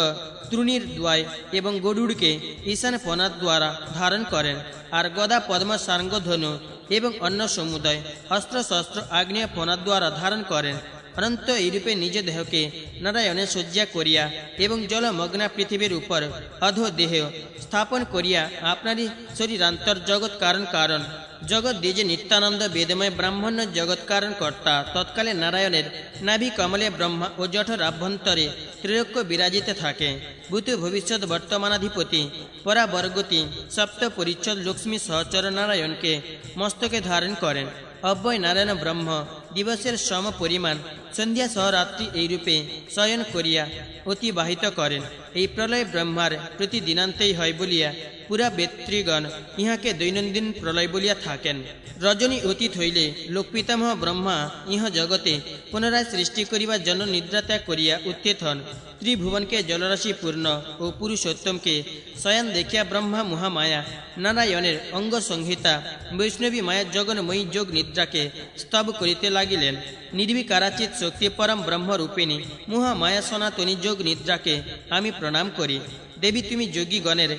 তৃণীর দ্বয় এবং গরুড়কে ঈশান ফনা দ্বারা ধারণ করেন আর গদা পদ্ম সার্ঙ্গধনু এবং অন্য সমুদয় অস্ত্র শস্ত্র আগ্নেয় ফনা দ্বারা ধারণ করেন অনন্ত এইরূপে নিজ দেহকে নারায়ণে শয্যা করিয়া এবং জলমগ্না পৃথিবীর উপর অধো দেহ স্থাপন করিয়া আপনারই শরীরান্তর জগৎ কারণ কারণ জগৎ দ্বিজে নিত্যানন্দ বেদময় ব্রাহ্মণ্য জগৎ কারণ কর্তা তৎকালে নারায়ণের নাভি কমলে ব্রহ্মা ও জঠর আভ্যন্তরে ত্রিলোক্য বিরাজিত থাকে। ভূত ভবিষ্যৎ বর্তমানাধিপতি পরাবর্গতি সপ্ত পরিচ্ছদ লক্ষ্মী সহচর নারায়ণকে মস্তকে ধারণ করেন। অব্যয় নারায়ণ ব্রহ্ম দিবসের সম পরিমাণ সন্ধ্যা সহ রাত্রি এইরূপে শয়ন করিয়া অতিবাহিত করেন। এই প্রলয় ব্রহ্মার প্রতিদিনান্তেই হয় বলিয়া পুরা বেত্রীগণ ইহাকে দৈনন্দিন প্রলয় বলিয়া থাকেন। রজনী অতীত হইলে লোকপিতামহ ব্রহ্মা ইহ জগতে পুনরায় সৃষ্টি করিবার জন্য নিদ্রা ত্যাগ করিয়া উত্থিত হন। ত্রিভুবনকে জলরাশি পূর্ণ ও পুরুষোত্তমকে শয়ন দেখিয়া ব্রহ্মা মহামায়া নারায়ণের অঙ্গ সংহিতা বৈষ্ণবী মায়া জগন্ময়ী যোগ নিদ্রাকে স্তব করিতে লাগিলেন। নির্বিকারাচিত শক্তি পরম ব্রহ্মরূপিণী মহামায়া সনাতনী যোগ নিদ্রাকে আমি প্রণাম করি। দেবী তুমি যোগীগণের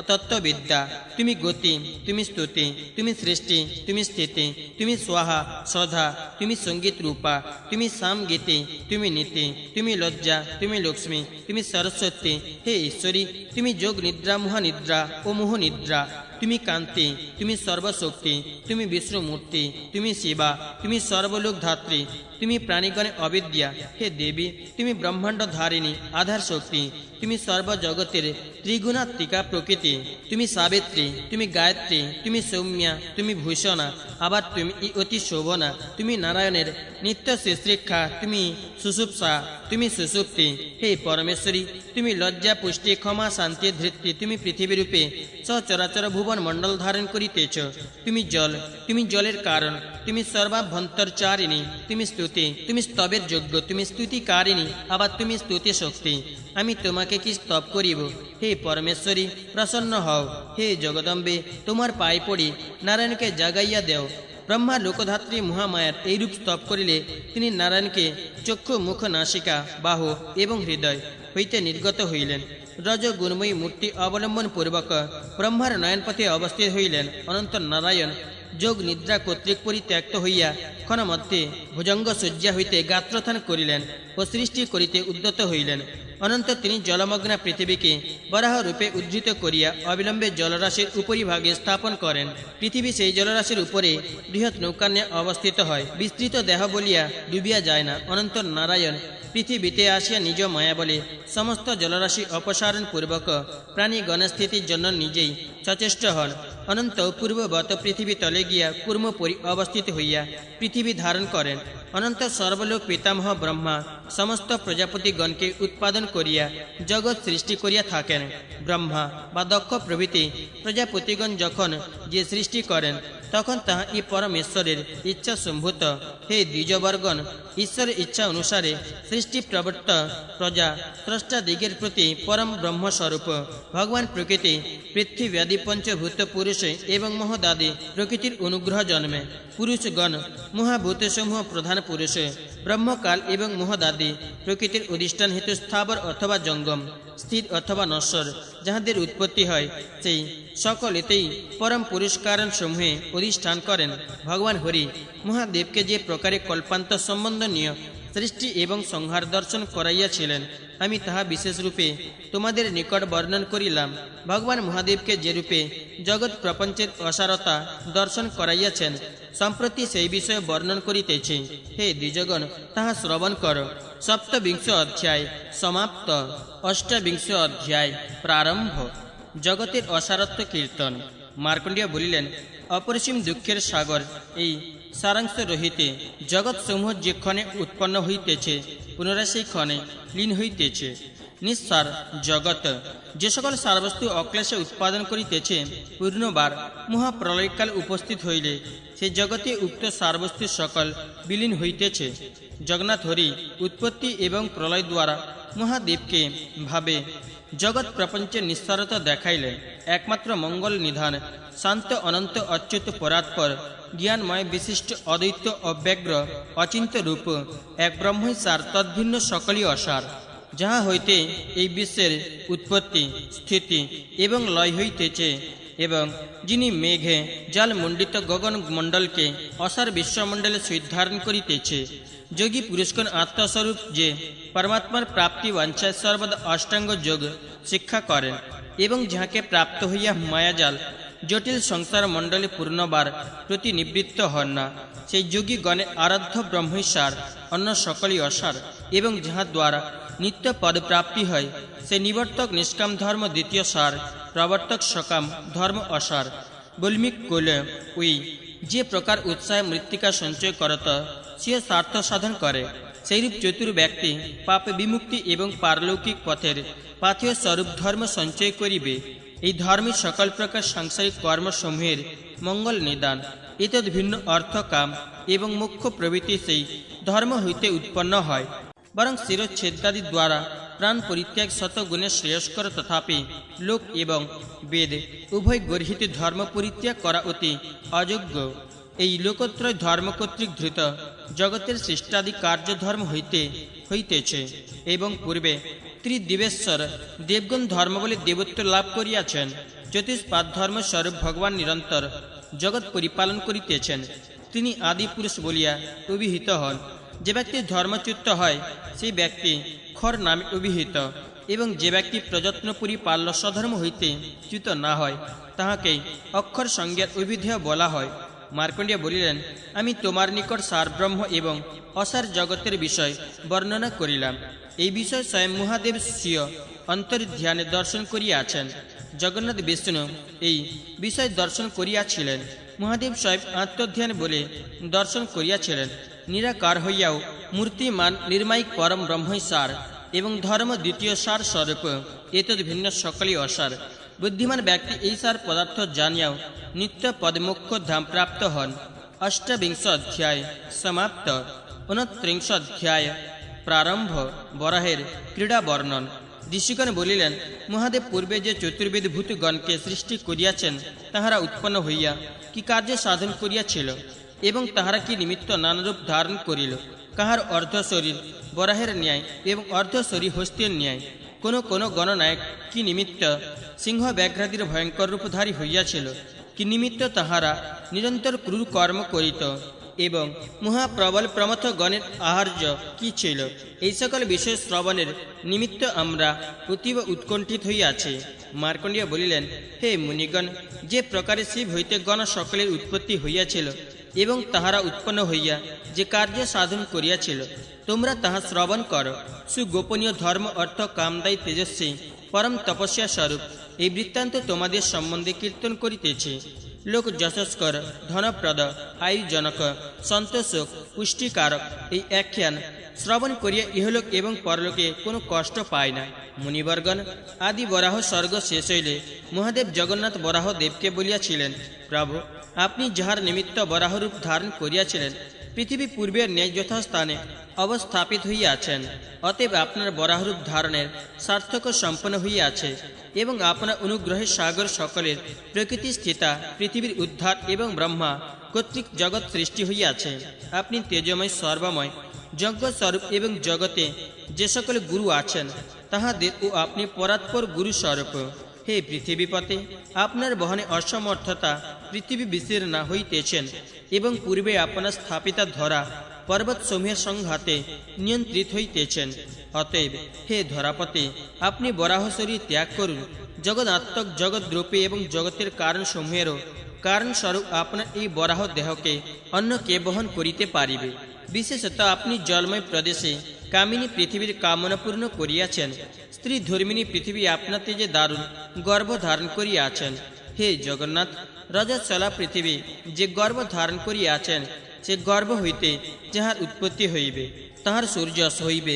তত্ত্ববিদ্যা, তুমি গতি, তুমি স্তুতি, তুমি সৃষ্টি, তুমি স্থিতি, তুমি স্বাহা সধা, তুমি সঙ্গীত রূপা, তুমি সামগীতি, তুমি নীতি, তুমি লজ্জা, তুমি লক্ষ্মী, তুমি সরস্বতী। হে ঈশ্বরী, তুমি যোগ নিদ্রা মহানিদ্রা ও মোহনিদ্রা, তুমি কান্তি, তুমি সর্বশক্তি, তুমি বিষ্ণুমূর্তি, তুমি শিবা, তুমি সর্বলোক ধাত্রী, তুমি প্রাণীগণে অবিদ্যা। হে দেবী, তুমি ব্রহ্মাণ্ড ধারিণী আধার শক্তি, তুমি সর্বজগতের ত্রিগুণাত্মিকা প্রকৃতি, তুমি সাবিত্রী, তুমি গায়ত্রী, তুমি সৌম্যা, তুমি ভূষণা, আবার তুমি অতি শোভনা, তুমি নারায়ণের নিত্য শিশ্রিক্ষা, তুমি সুষুপ্সা, তুমি সুষুপ্তি। হে পরমেশ্বরী, তুমি লজ্জা পুষ্টি ক্ষমা শান্তি ধৃতি, তুমি পৃথিবীরূপে সচরাচর ভুবন মণ্ডল ধারণ করিতেছ। তুমি জল, তুমি জলের কারণ, তুমি সর্বাভ্যন্তরচারিণী, তুমি স্তুতি, তুমি স্তবের যোগ্য, তুমি স্তুতিকারিণী, আবার তুমি স্তুতি শক্তি। আমি তোমাকে কি স্তব করিব? হে পরমেশ্বরী, প্রসন্ন হও। হে জগদম্বে, তোমার পায়ে পড়ি নারায়ণকে জাগাইয়া দেও। ব্রহ্মা লোকধাত্রী মহামায়ার এইরূপ স্তব করিলে তিনি নারায়ণকে চক্ষু মুখ নাসিকা বাহু এবং হৃদয় হইতে নির্গত হইলেন। রজ গুণময়ী মূর্তি অবলম্বন পূর্বক ব্রহ্মার নয়নপথে অবস্থিত হইলেন। অনন্ত নারায়ণ যোগ নিদ্রা কর্তৃক পরিত্যক্ত হইয়া ক্ষণমধ্যে ভুজঙ্গ শয্যা হইতে গাত্রোত্থান করিলেন ও সৃষ্টি করিতে উদ্যত হইলেন। অনন্ত তিনি জলমগ্না পৃথিবীকে বরাহ রূপে উদ্ধৃত করিয়া অবিলম্বে জলরাশির উপরিভাগে স্থাপন করেন। পৃথিবী সেই জলরাশির উপরে বৃহৎ নৌকান্যে অবস্থিত হয়। বিস্তৃত দেহ বলিয়া ডুবিয়া যায় না। অনন্ত নারায়ণ পৃথিবীতে আসিয়া নিজ মায়া বলে সমস্ত জলরাশি অপসারণ পূর্বক প্রাণীগণের স্থিতির জন্য নিজেই সচেষ্ট হন। অনন্ত পূর্ববত পৃথিবী তলে গিয়া কূর্মপরি অবস্থিত হইয়া পৃথিবী ধারণ করেন। অনন্ত সর্বলোক পিতামহ ব্রহ্মা সমস্ত প্রজাপতিগণকে উৎপাদন করিয়া জগৎ সৃষ্টি করিয়া থাকেন। ব্রহ্মা বা দক্ষ প্রভৃতি প্রজাপতিগণ যখন যে সৃষ্টি করেন তখন তাহা ই পরমেশ্বরের ইচ্ছা সম্ভূত। হে দ্বিজবর্গণ, ঈশ্বরের ইচ্ছা অনুসারে সৃষ্টি প্রবর্ত প্রজা স্রষ্টা দিগের প্রতি পরম ব্রহ্মস্বরূপ ভগবান প্রকৃতি পৃথিব্যাদি পঞ্চভূত পুরুষে এবং মহদাদি প্রকৃতির অনুগ্রহ জন্মে। পুরুষগণ মহাভূতসমূহ প্রধান পুরুষে ব্রহ্মকাল এবং মহদাদি প্রকৃতির অধিষ্ঠান হেতু স্থাবর অথবা জঙ্গম, স্থির অথবা নশ্বর যাহাদের উৎপত্তি হয়, সেই সকলেতেই পরম পুরুষ কারণ সমূহে অধিষ্ঠান করেন। ভগবান হরি মহাদেবকে যে প্রকারে কল্পান্ত সম্বন্ধনীয় সৃষ্টি এবং সংহার দর্শন করাইয়াছিলেন, আমি তাহা বিশেষ রূপে তোমাদের নিকট বর্ণন করিলাম। ভগবান মহাদেবকে যে রূপে জগৎ প্রপঞ্চের অসারতা দর্শন করাইয়াছেন, সম্প্রতি সেই বিষয়ে বর্ণন করিতেছি। হে দ্বিজগণ, তাহা শ্রবণ কর। সপ্তবিংশ অধ্যায় সমাপ্ত। অষ্টাবিংশ অধ্যায় প্রারম্ভ। জগতের অসারত্ব কীর্তন। মার্কণ্ডেয় বলিলেন, অপরিসীম দুঃখের সাগর এই সারাংশ রহিতে জগৎসমূহ যে ক্ষণে উৎপন্ন হইতেছে পুনরায় সেই ক্ষণে লীন হইতেছে। নিঃসার জগৎ যে সকল সারবস্তু অক্লেশে উৎপাদন করিতেছে, পূর্ণবার মহাপ্রলয়কাল উপস্থিত হইলে সে জগতে উক্ত সারবস্তু সকল বিলীন হইতেছে। জগন্নাথ হরি উৎপত্তি এবং প্রলয় দ্বারা মহাদেবকে ভাবে জগৎ প্রপঞ্চের নিঃসারতা দেখাইলেন। একমাত্র মঙ্গল নিধান শান্ত অনন্ত অচ্যুত পরাৎপর জ্ঞানময় বিশিষ্ট অদ্বৈত অব্যগ্র অচিন্ত রূপ এক ব্রহ্মই সার, তদ্ভিন্ন সকলই অসার। যাহা হইতে এই বিশ্বের উৎপত্তি স্থিতি এবং লয় হইতেছে, এবং যিনি মেঘে জলমণ্ডিত গগন মণ্ডলকে অসার বিশ্বমণ্ডলে সহিত ধারণ করিতেছে, যোগী পুরুষগণ আত্মস্বরূপ যে পরমাত্মার প্রাপ্তি বাঞ্ছায় সর্বদা অষ্টাঙ্গ যোগ শিক্ষা করেন এবং যাহাকে প্রাপ্ত হইয়া মায়াজাল জটিল সংসার মণ্ডলে পূর্ণবার প্রতি নিবৃত্ত হন না, সেই যোগী গণের আরাধ্য ব্রহ্মই সার, অন্য সকলই অসার, এবং যাহা দ্বারা নিত্য পদপ্রাপ্তি হয় সে নিবর্তক নিষ্কাম ধর্ম দ্বিতীয় সার, প্রবর্তক সকাম ধর্ম অসার। বল্মিক কইলে ওই যে প্রকার উৎসাহে মৃত্তিকা সঞ্চয় করত সে স্বার্থ সাধন করে, সেইরূপ চতুর ব্যক্তি পাপ বিমুক্তি এবং পারলৌকিক পথের পাথেয় স্বরূপ ধর্ম সঞ্চয় করিবে। এই ধর্মই সকল প্রকার সাংসারিক কর্মসমূহের মঙ্গল নিদান। এতদ ভিন্ন অর্থ কাম এবং মুখ্য প্রভৃতি সেই ধর্ম হইতে উৎপন্ন হয়, বরং শিরচ্ছেদাদি দ্বারা প্রাণ পরিত্যাগ শতগুণে শ্রেয়স্কর, তথাপি লোক এবং বেদ উভয় গর্হিত ধর্ম পরিত্যাগ করা অতি অযোগ্য। এই লোকত্রয় ধর্ম কর্তৃক ধৃত জগতের সৃষ্টাদি কার্যধর্ম হইতেছে এবং পূর্বে ত্রিদিবেশ্বর দেবগণ ধর্ম বলে দেবত্ব লাভ করিয়াছেন। চতুষ্পাদ ধর্ম স্বরূপ ভগবান নিরন্তর জগৎ পরিপালন করিতেছেন, তিনি আদি পুরুষ বলিয়া অভিহিত হন। যে ব্যক্তি ধর্মচ্যুত হয় সেই ব্যক্তি খর নামে অভিহিত, এবং যে ব্যক্তি প্রযত্নপুরী পাল্য স্বধর্ম হইতে চ্যুত না হয় তাহাকেই অক্ষর সংজ্ঞার অভিধেয় বলা হয়। মার্কণ্ডেয় বলিলেন, আমি তোমার নিকট সারব্রহ্ম এবং অসার জগতের বিষয় বর্ণনা করিলাম। এই বিষয় স্বয়ং মহাদেব স্বীয় অন্তর্ধ্যানে দর্শন করিয়াছেন। জগন্নাথ বিষ্ণু এই বিষয় দর্শন করিয়াছিলেন। মহাদেব স্বয়ং আত্মধ্যান বলে দর্শন করিয়াছিলেন। নিরাকার হইয়াও মূর্তিমান নির্মায়িক পরম ব্রহ্মই সার এবং ধর্ম দ্বিতীয় সার স্বরূপ, এতদ ভিন্ন সকলই অসার। বুদ্ধিমান ব্যক্তি এই সার পদার্থ জানিয়াও নিত্য পদমোক্ষ ধাম প্রাপ্ত হন। অষ্টাবিংশ অধ্যায় সমাপ্ত। 29 অধ্যায় প্রারম্ভ। বরাহের ক্রীড়া বর্ণন। ঋষিগণ বলিলেন, মহাদেব পূর্বে যে চতুর্বেদ ভূতগণকে সৃষ্টি করিয়াছেন তাহারা উৎপন্ন হইয়া কি কার্য সাধন করিয়াছিল এবং তাহারা কি নিমিত্ত নানারূপ ধারণ করিল। কাহার অর্ধ শরীর বরাহের ন্যায় এবং অর্ধ শরীর হস্তের ন্যায়। কোনো গণনায়ক কি নিমিত্ত সিংহ ব্যাঘ্রাদির ভয়ঙ্কর রূপধারী হইয়াছিল, কি নিমিত্ত তাহারা নিরন্তর ক্রূর কর্ম করিত, এবং মহাপ্রবল প্রমথ গণের আহার্য কি ছিল, এই সকল বিষয় শ্রবণের নিমিত্ত আমরা অতীব উৎকণ্ঠিত হইয়াছি। মার্কণ্ডেয় বলিলেন, হে মুনিগণ, যে প্রকারে শিব হইতে গণ সকলের উৎপত্তি হইয়াছিল এবং তাহারা উৎপন্ন হইয়া যে কার্য সাধন করিয়াছিল তোমরা তাহা শ্রবণ কর। সুগোপনীয় ধর্ম অর্থ কামদায়ী তেজস্বী পরম তপস্যা স্বরূপ এই বৃত্তান্ত তোমাদের সম্বন্ধে কীর্তন করিতেছি। লোক যশস্কর, ধনপ্রদ, আয়ুজনক, সন্তোষক, পুষ্টিকারক এই আখ্যান শ্রবণ করিয়া ইহলোক এবং পরলোকে কোনো কষ্ট পায় না। মুনিবর্গণ, আদি বরাহ স্বর্গ শেষ হইলে মহাদেব জগন্নাথ বরাহ দেবকে বলিয়াছিলেন, প্রভু, আপনি যাহার নিমিত্ত বরাহরূপ ধারণ করিয়াছিলেন পৃথিবী পূর্বের ন্যায় যথাস্থানে অবস্থাপিত হইয়াছেন। অতএব আপনার বরাহরূপ ধারণের সার্থক সম্পন্ন হইয়াছে এবং আপনার অনুগ্রহের সাগর সকলের প্রকৃতি স্থিতা পৃথিবীর উদ্ধার এবং ব্রহ্মা কর্তৃক জগৎ সৃষ্টি হইয়াছে। আপনি তেজময় সর্বময় যজ্ঞস্বরূপ এবং জগতে যে সকল গুরু আছেন তাহাদের ও আপনি পরাৎপর গুরু স্বরূপ। হে পৃথিবীপতে, আপনার বহনে অসমর্থতা পৃথিবী বিশীর্ণা হইতেছেন এবং পূর্বে আপনার স্থাপিতা ধরা পর্বত সমূহের সংঘাতে নিয়ন্ত্রিত হইতেছেন। অতএব হে ধরাপতে, আপনি বরাহ শরীর ত্যাগ করুন। জগদাত্মক জগদ্রূপী এবং জগতের কারণসমূহেরও কারণস্বরূপ আপনার এই বরাহ দেহকে অন্য কে বহন করিতে পারিবে। বিশেষত আপনি জলময় প্রদেশে কামিনী পৃথিবীর কামনা পূর্ণ করিয়াছেন। স্ত্রী ধর্মিনী পৃথিবী আপনাতে যে দারুণ গর্ভ ধারণ করিয়াছেন। হে জগন্নাথ, রজস্বলা পৃথিবী যে গর্ভ ধারণ করিয়াছেন সে গর্ভ হইতে যাহার উৎপত্তি হইবে তাহার সূর্যস হইবে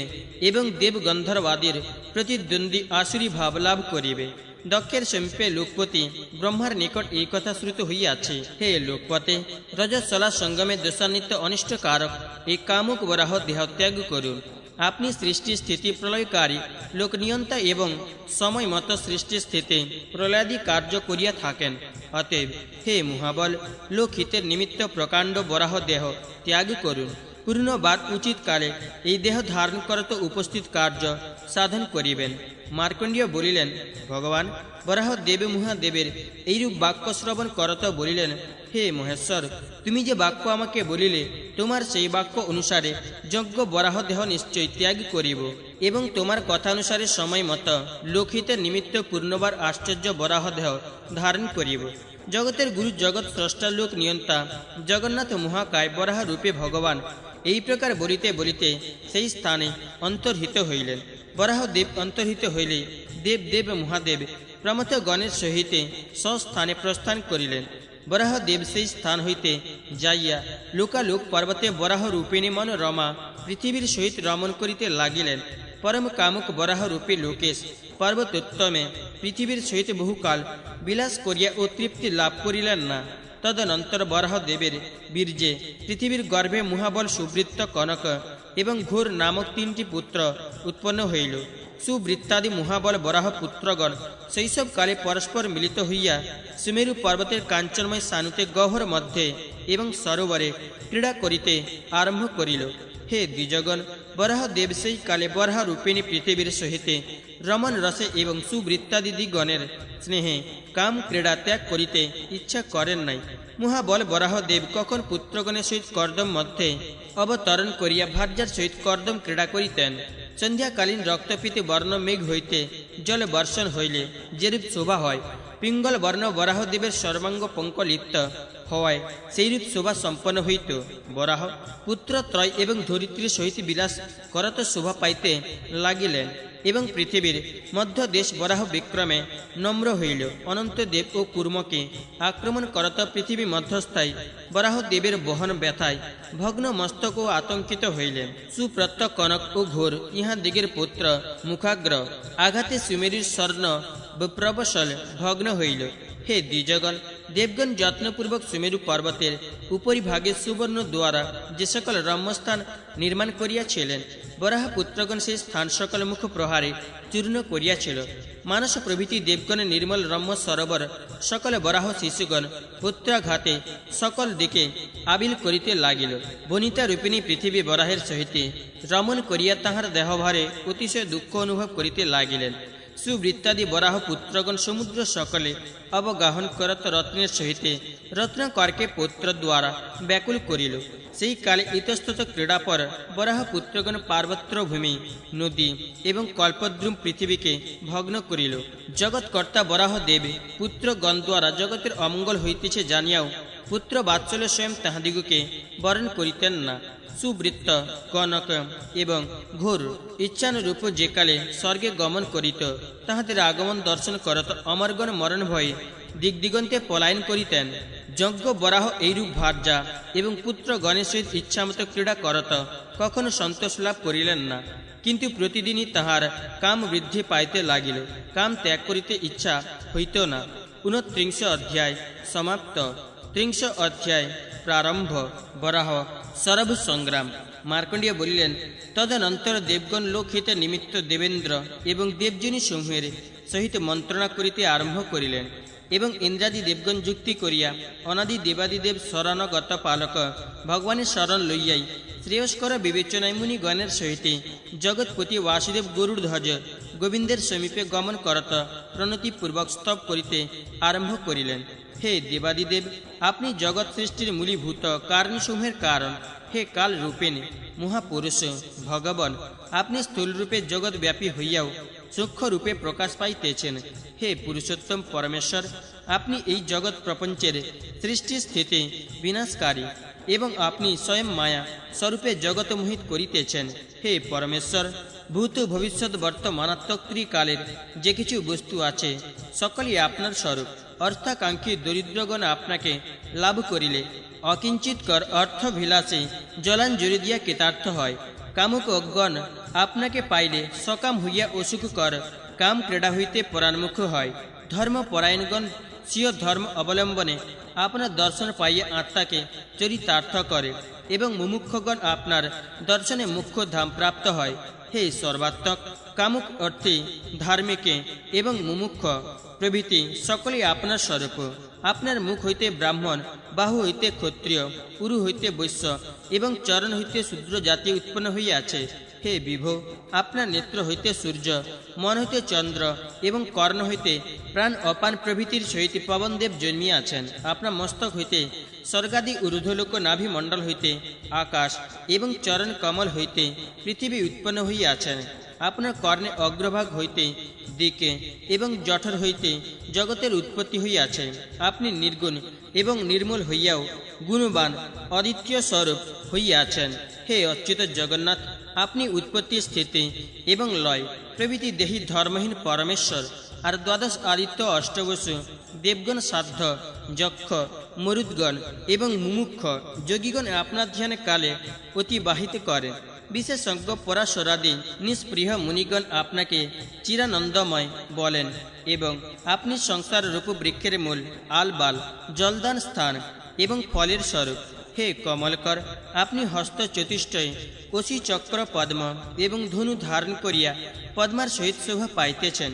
এবং দেব গন্ধর্বাদির প্রতিদ্বন্দ্বী আসুরী ভাব লাভ করিবে। দক্ষের সমীপে লোকপতি ব্রহ্মার নিকট এই কথা শ্রুত হইয়াছে। হে লোকপতে, রজস্বলা সঙ্গমে দোষান্বিত অনিষ্টকারক এই কামুক বরাহ দেহ ত্যাগ করুন। আপনি সৃষ্টি স্থিতি প্রলয়কারী লোকনিয়ন্তা এবং সময় মতো সৃষ্টি স্থিতি প্রলয়াদি কার্য করিয়া থাকেন। অতএব হে মহাবল, লোকহিতের নিমিত্ত প্রকাণ্ড বরাহ দেহ ত্যাগ করুন। পূর্ণবার উচিত কালে এই দেহ ধারণ করত উপস্থিত কার্য সাধন করিবেন। মার্কণ্ডেয় বলিলেন, ভগবান, বরাহ দেব মহাদেবের এইরূপ বাক্য শ্রবণ করত বলিলেন, হে মহেশ্বর, তুমি যে বাক্য আমাকে বলিলে তোমার সেই বাক্য অনুসারে যজ্ঞ বরাহ দেহ নিশ্চয় ত্যাগ করিব এবং তোমার কথানুসারে সময় মতো লোকহিতের নিমিত্ত পূর্ণবার আশ্চর্য বরাহ দেহ ধারণ করিব। জগতের গুরু জগৎ স্রষ্টা লোক নিয়ন্তা জগন্নাথ মহাকায় বরাহ রূপে ভগবান এই প্রকার বলিতে বলিতে সেই স্থানে অন্তর্হিত হইলেন। বরাহ দেব অন্তর্হিত হইলে দেব দেব মহাদেব প্রমথ গণের সহিতে স্বস্থানে প্রস্থান করিলেন। বরাহ দেব সেই স্থান হইতে যাইয়া লোকালোক পর্বতে বরাহ রূপিণী মন রমা পৃথিবীর সহিত রমণ করিতে লাগিলেন। পরম কামুক বরাহ রূপী লোকেশ পর্বতোত্তমে পৃথিবীর সহিত বহুকাল বিলাস করিয়া ও তৃপ্তি লাভ করিলেন না। তদনন্তর বরাহ দেবের বীর্যে পৃথিবীর গর্ভে মহাবল সুবৃত্ত কনক এবং ঘোর নামক 3টি পুত্র উৎপন্ন হইল। সুবৃত্তাদি মহাবল বরাহ পুত্রগণ শৈশবকালে পরস্পর মিলিত হইয়া সুমেরু পর্বতের কাঞ্চনময় সানুতে গহ্বর মধ্যে এবং সরোবরে ক্রীড়া করিতে আরম্ভ করিল। হে দ্বিজগণ, বরাহ দেব সেই কালে বরাহ রূপিণী পৃথিবীর সহিতে রমণ রসে এবং সুবৃত্তাদি দিগণের স্নেহে কাম ক্রীড়া ত্যাগ করিতে ইচ্ছা করেন নাই। মহাবল বরাহ দেব কখন পুত্রগণের সহিত কর্দম মধ্যে অবতরণ করিয়া ভার্যার সহিত কর্দম ক্রীড়া করিতেন। সন্ধ্যাকালীন রক্তপীতি বর্ণ মেঘ হইতে জল বর্ষণ হইলে যেরূপ শোভা হয়, পিঙ্গল বর্ণ বরাহদেবের সর্বাঙ্গ পঙ্কলিপ্ত হওয়ায় সেইরূপ শোভা সম্পন্ন হইত। বরাহ পুত্রত্রয় এবং ধরিত্রীর সহিত বিলাস করত শোভা পাইতে লাগিলেন এবং পৃথিবীর মধ্য দেশ বরাহ বিক্রমে নম্র হইল। অনন্ত দেব ও কুর্মকে আক্রমণ করত পৃথিবী মধ্যস্থায়ী বরাহ দেবের বহন ব্যথায় ভগ্ন মস্তক ও আতঙ্কিত হইলেন। সুপ্রত্য কনক ও ঘোর ইহা দিগের পুত্র মুখাগ্র আঘাতে সুমেরুর স্বর্ণ প্রবসল ভগ্ন হইল। হে দ্বিজগণ, দেবগণ যত্নপূর্বক সুমেরু পর্বতের উপরিভাগে সুবর্ণ দ্বারা যে সকল রম্যস্থান নির্মাণ করিয়াছিলেন, বরাহ পুত্রগণ সেই স্থান সকল মুখ প্রহারে চূর্ণ করিয়াছিল। মানস প্রভৃতি দেবগণের নির্মল রম্য সরোবর সকল বরাহ শিশুগণ পুত্রাঘাতে সকল দিকে আবিল করিতে লাগিল। বনিতা রূপিণী পৃথিবী বরাহের সহিতে রমণ করিয়া তাহার দেহভারে অতিশয় দুঃখ অনুভব করিতে লাগিলেন। সুবৃত্তাদি বরাহ পুত্রগণ সমুদ্র সকলে অবগাহন করত রত্নের সহিতে রত্নাকরকে পুত্র দ্বারা ব্যাকুল করিল। সেই কালে ইতস্তত ক্রীড়াপর বরাহ পুত্রগণ পার্বত্য ভূমি, নদী এবং কল্পদ্রুম পৃথিবীকে ভগ্ন করিল। জগৎকর্তা বরাহ দেব পুত্রগণ দ্বারা জগতের অমঙ্গল হইতেছে জানিয়াও পুত্র বাৎসল্য স্বয়ং তাহাদিগকে বরণ করিতেন না। সুবৃত্ত কনক এবং ঘোর ইচ্ছানুরূপ যে কালে স্বর্গে গমন করিত, তাহাদের আগমন দর্শন করত অমরগণ মরণ ভয়ে দিগদিগন্তে পলায়ন করিতেন। যজ্ঞ বরাহ এইরূপ ভার্যা এবং পুত্র গণের সহিত ইচ্ছামত ক্রীড়া করত কখনো সন্তোষ লাভ করিলেন না, কিন্তু প্রতিদিনই তাহার কাম বৃদ্ধি পাইতে লাগিল। কাম ত্যাগ করিতে ইচ্ছা হইত না। 29 অধ্যায় সমাপ্ত। 30 অধ্যায় প্রারম্ভ। বরাহ সরভ সংগ্রাম। মার্কণ্ডেয় বলিলেন, তদনন্তর দেবগণ লোকহিত নিমিত্ত দেবেন্দ্র এবং দেবজনী সমূহের সহিত মন্ত্রণা করিতে আরম্ভ করিলেন এবং ইন্দ্রাদি দেবগণ যুক্তি করিয়া অনাদি দেবাদিদেব শরণগত পালক ভগবানের শরণ লইয়াই শ্রেয়স্কর বিবেচনায় মুনিগণের সহিতে জগৎপতি বাসুদেব গরুড়ধ্বজ গোবিন্দের সমীপে গমন করত প্রণতিপূর্বক স্তব করিতে আরম্ভ করিলেন। হে দেবাদিদেব, আপনি জগৎ সৃষ্টির মূলীভূত কারণসমূহের কারণ। হে কাল রূপেণ মহাপুরুষ ভগবান, আপনি স্থূলরূপে জগৎব্যাপী হইয়াও সূক্ষ্ম রূপে প্রকাশ পাইতেছেন। হে পুরুষোত্তম পরমেশ্বর, আপনি এই জগৎ প্রপঞ্চের সৃষ্টি স্থিতি বিনাশকারী এবং আপনি স্বয়ং মায়া স্বরূপে জগৎ মোহিত করিতেছেন। হে পরমেশ্বর, ভূত ভবিষ্যৎ বর্তমানাত্মক ত্রিকালের যে কিছু বস্তু আছে সকলই আপনার স্বরূপ। অর্থাকাঙ্ক্ষী দরিদ্রগণ আপনাকে লাভ করিলে অকিঞ্চিতকর অর্থভিলাষে জলাঞ্জলি দিয়া কৃতার্থ হয়। কামুক অজ্ঞণ আপনাকে পাইলে সকাম হইয়া অসুখকর কাম ক্রীড়া হইতে পরাণমুখ হয়। ধর্মপরায়ণগণ স্বীয় ধর্ম অবলম্বনে আপনার দর্শন পাইয়া আত্মাকে চরিতার্থ করে এবং মুমুক্ষগণ আপনার দর্শনে মুখ্য ধাম প্রাপ্ত হয়। হে সর্বাত্মক, কামুক অর্থে ধার্মিকে এবং মুমুক্ষ প্রভৃতি সকলেই আপনার স্বরূপ। আপনার মুখ হইতে ব্রাহ্মণ, বাহু হইতে ক্ষত্রিয়, উরু হইতে বৈশ্য এবং চরণ হইতে শূদ্র জাতি উৎপন্ন হইয়াছে। হে বিভো, আপনার নেত্র হইতে সূর্য, মন হইতে চন্দ্র এবং কর্ণ হইতে প্রাণ অপান প্রভৃতির সহিত পবনদেব জন্মিয়াছেন। আপনার মস্তক হইতে স্বর্গাদি ঊর্ধ্বলোক নাভি মণ্ডল হইতে আকাশ এবং চরণ কমল হইতে পৃথিবী উৎপন্ন হইয়াছেন। আপনার কর্ণে অগ্রভাগ হইতে দিকে এবং জঠর হইতে জগতের উৎপত্তি হইয়াছে। আপনি নির্গুণ এবং নির্মল হইয়াও গুণবান অদ্বিতীয় স্বরূপ হইয়াছেন। হে অচ্যুত জগন্নাথ, আপনি উৎপত্তি, স্থিতি এবং লয় প্রভৃতি দেহী ধর্মহীন পরমেশ্বর। আর দ্বাদশ আদিত্য অষ্টবসু দেবগণ, সাধ্য, যক্ষ, মরুদ্গণ এবং মুমুক্ষ যোগীগণ আপনার ধ্যানে কালে অতিবাহিত করে। বিশেষজ্ঞ পরাশরাদি নিষ্পৃহ মুনিগণ আপনাকে চিরানন্দময় বলেন এবং আপনি সংসার রূপ বৃক্ষের মূল, আলবাল, জলদান স্থান এবং ফলের স্বরূপ। হে কমলকর, আপনি হস্ত চতুষ্টয়, অসি চক্র পদ্ম এবং ধনু ধারণ করিয়া পদ্মার সহিত শোভা পাইতেছেন।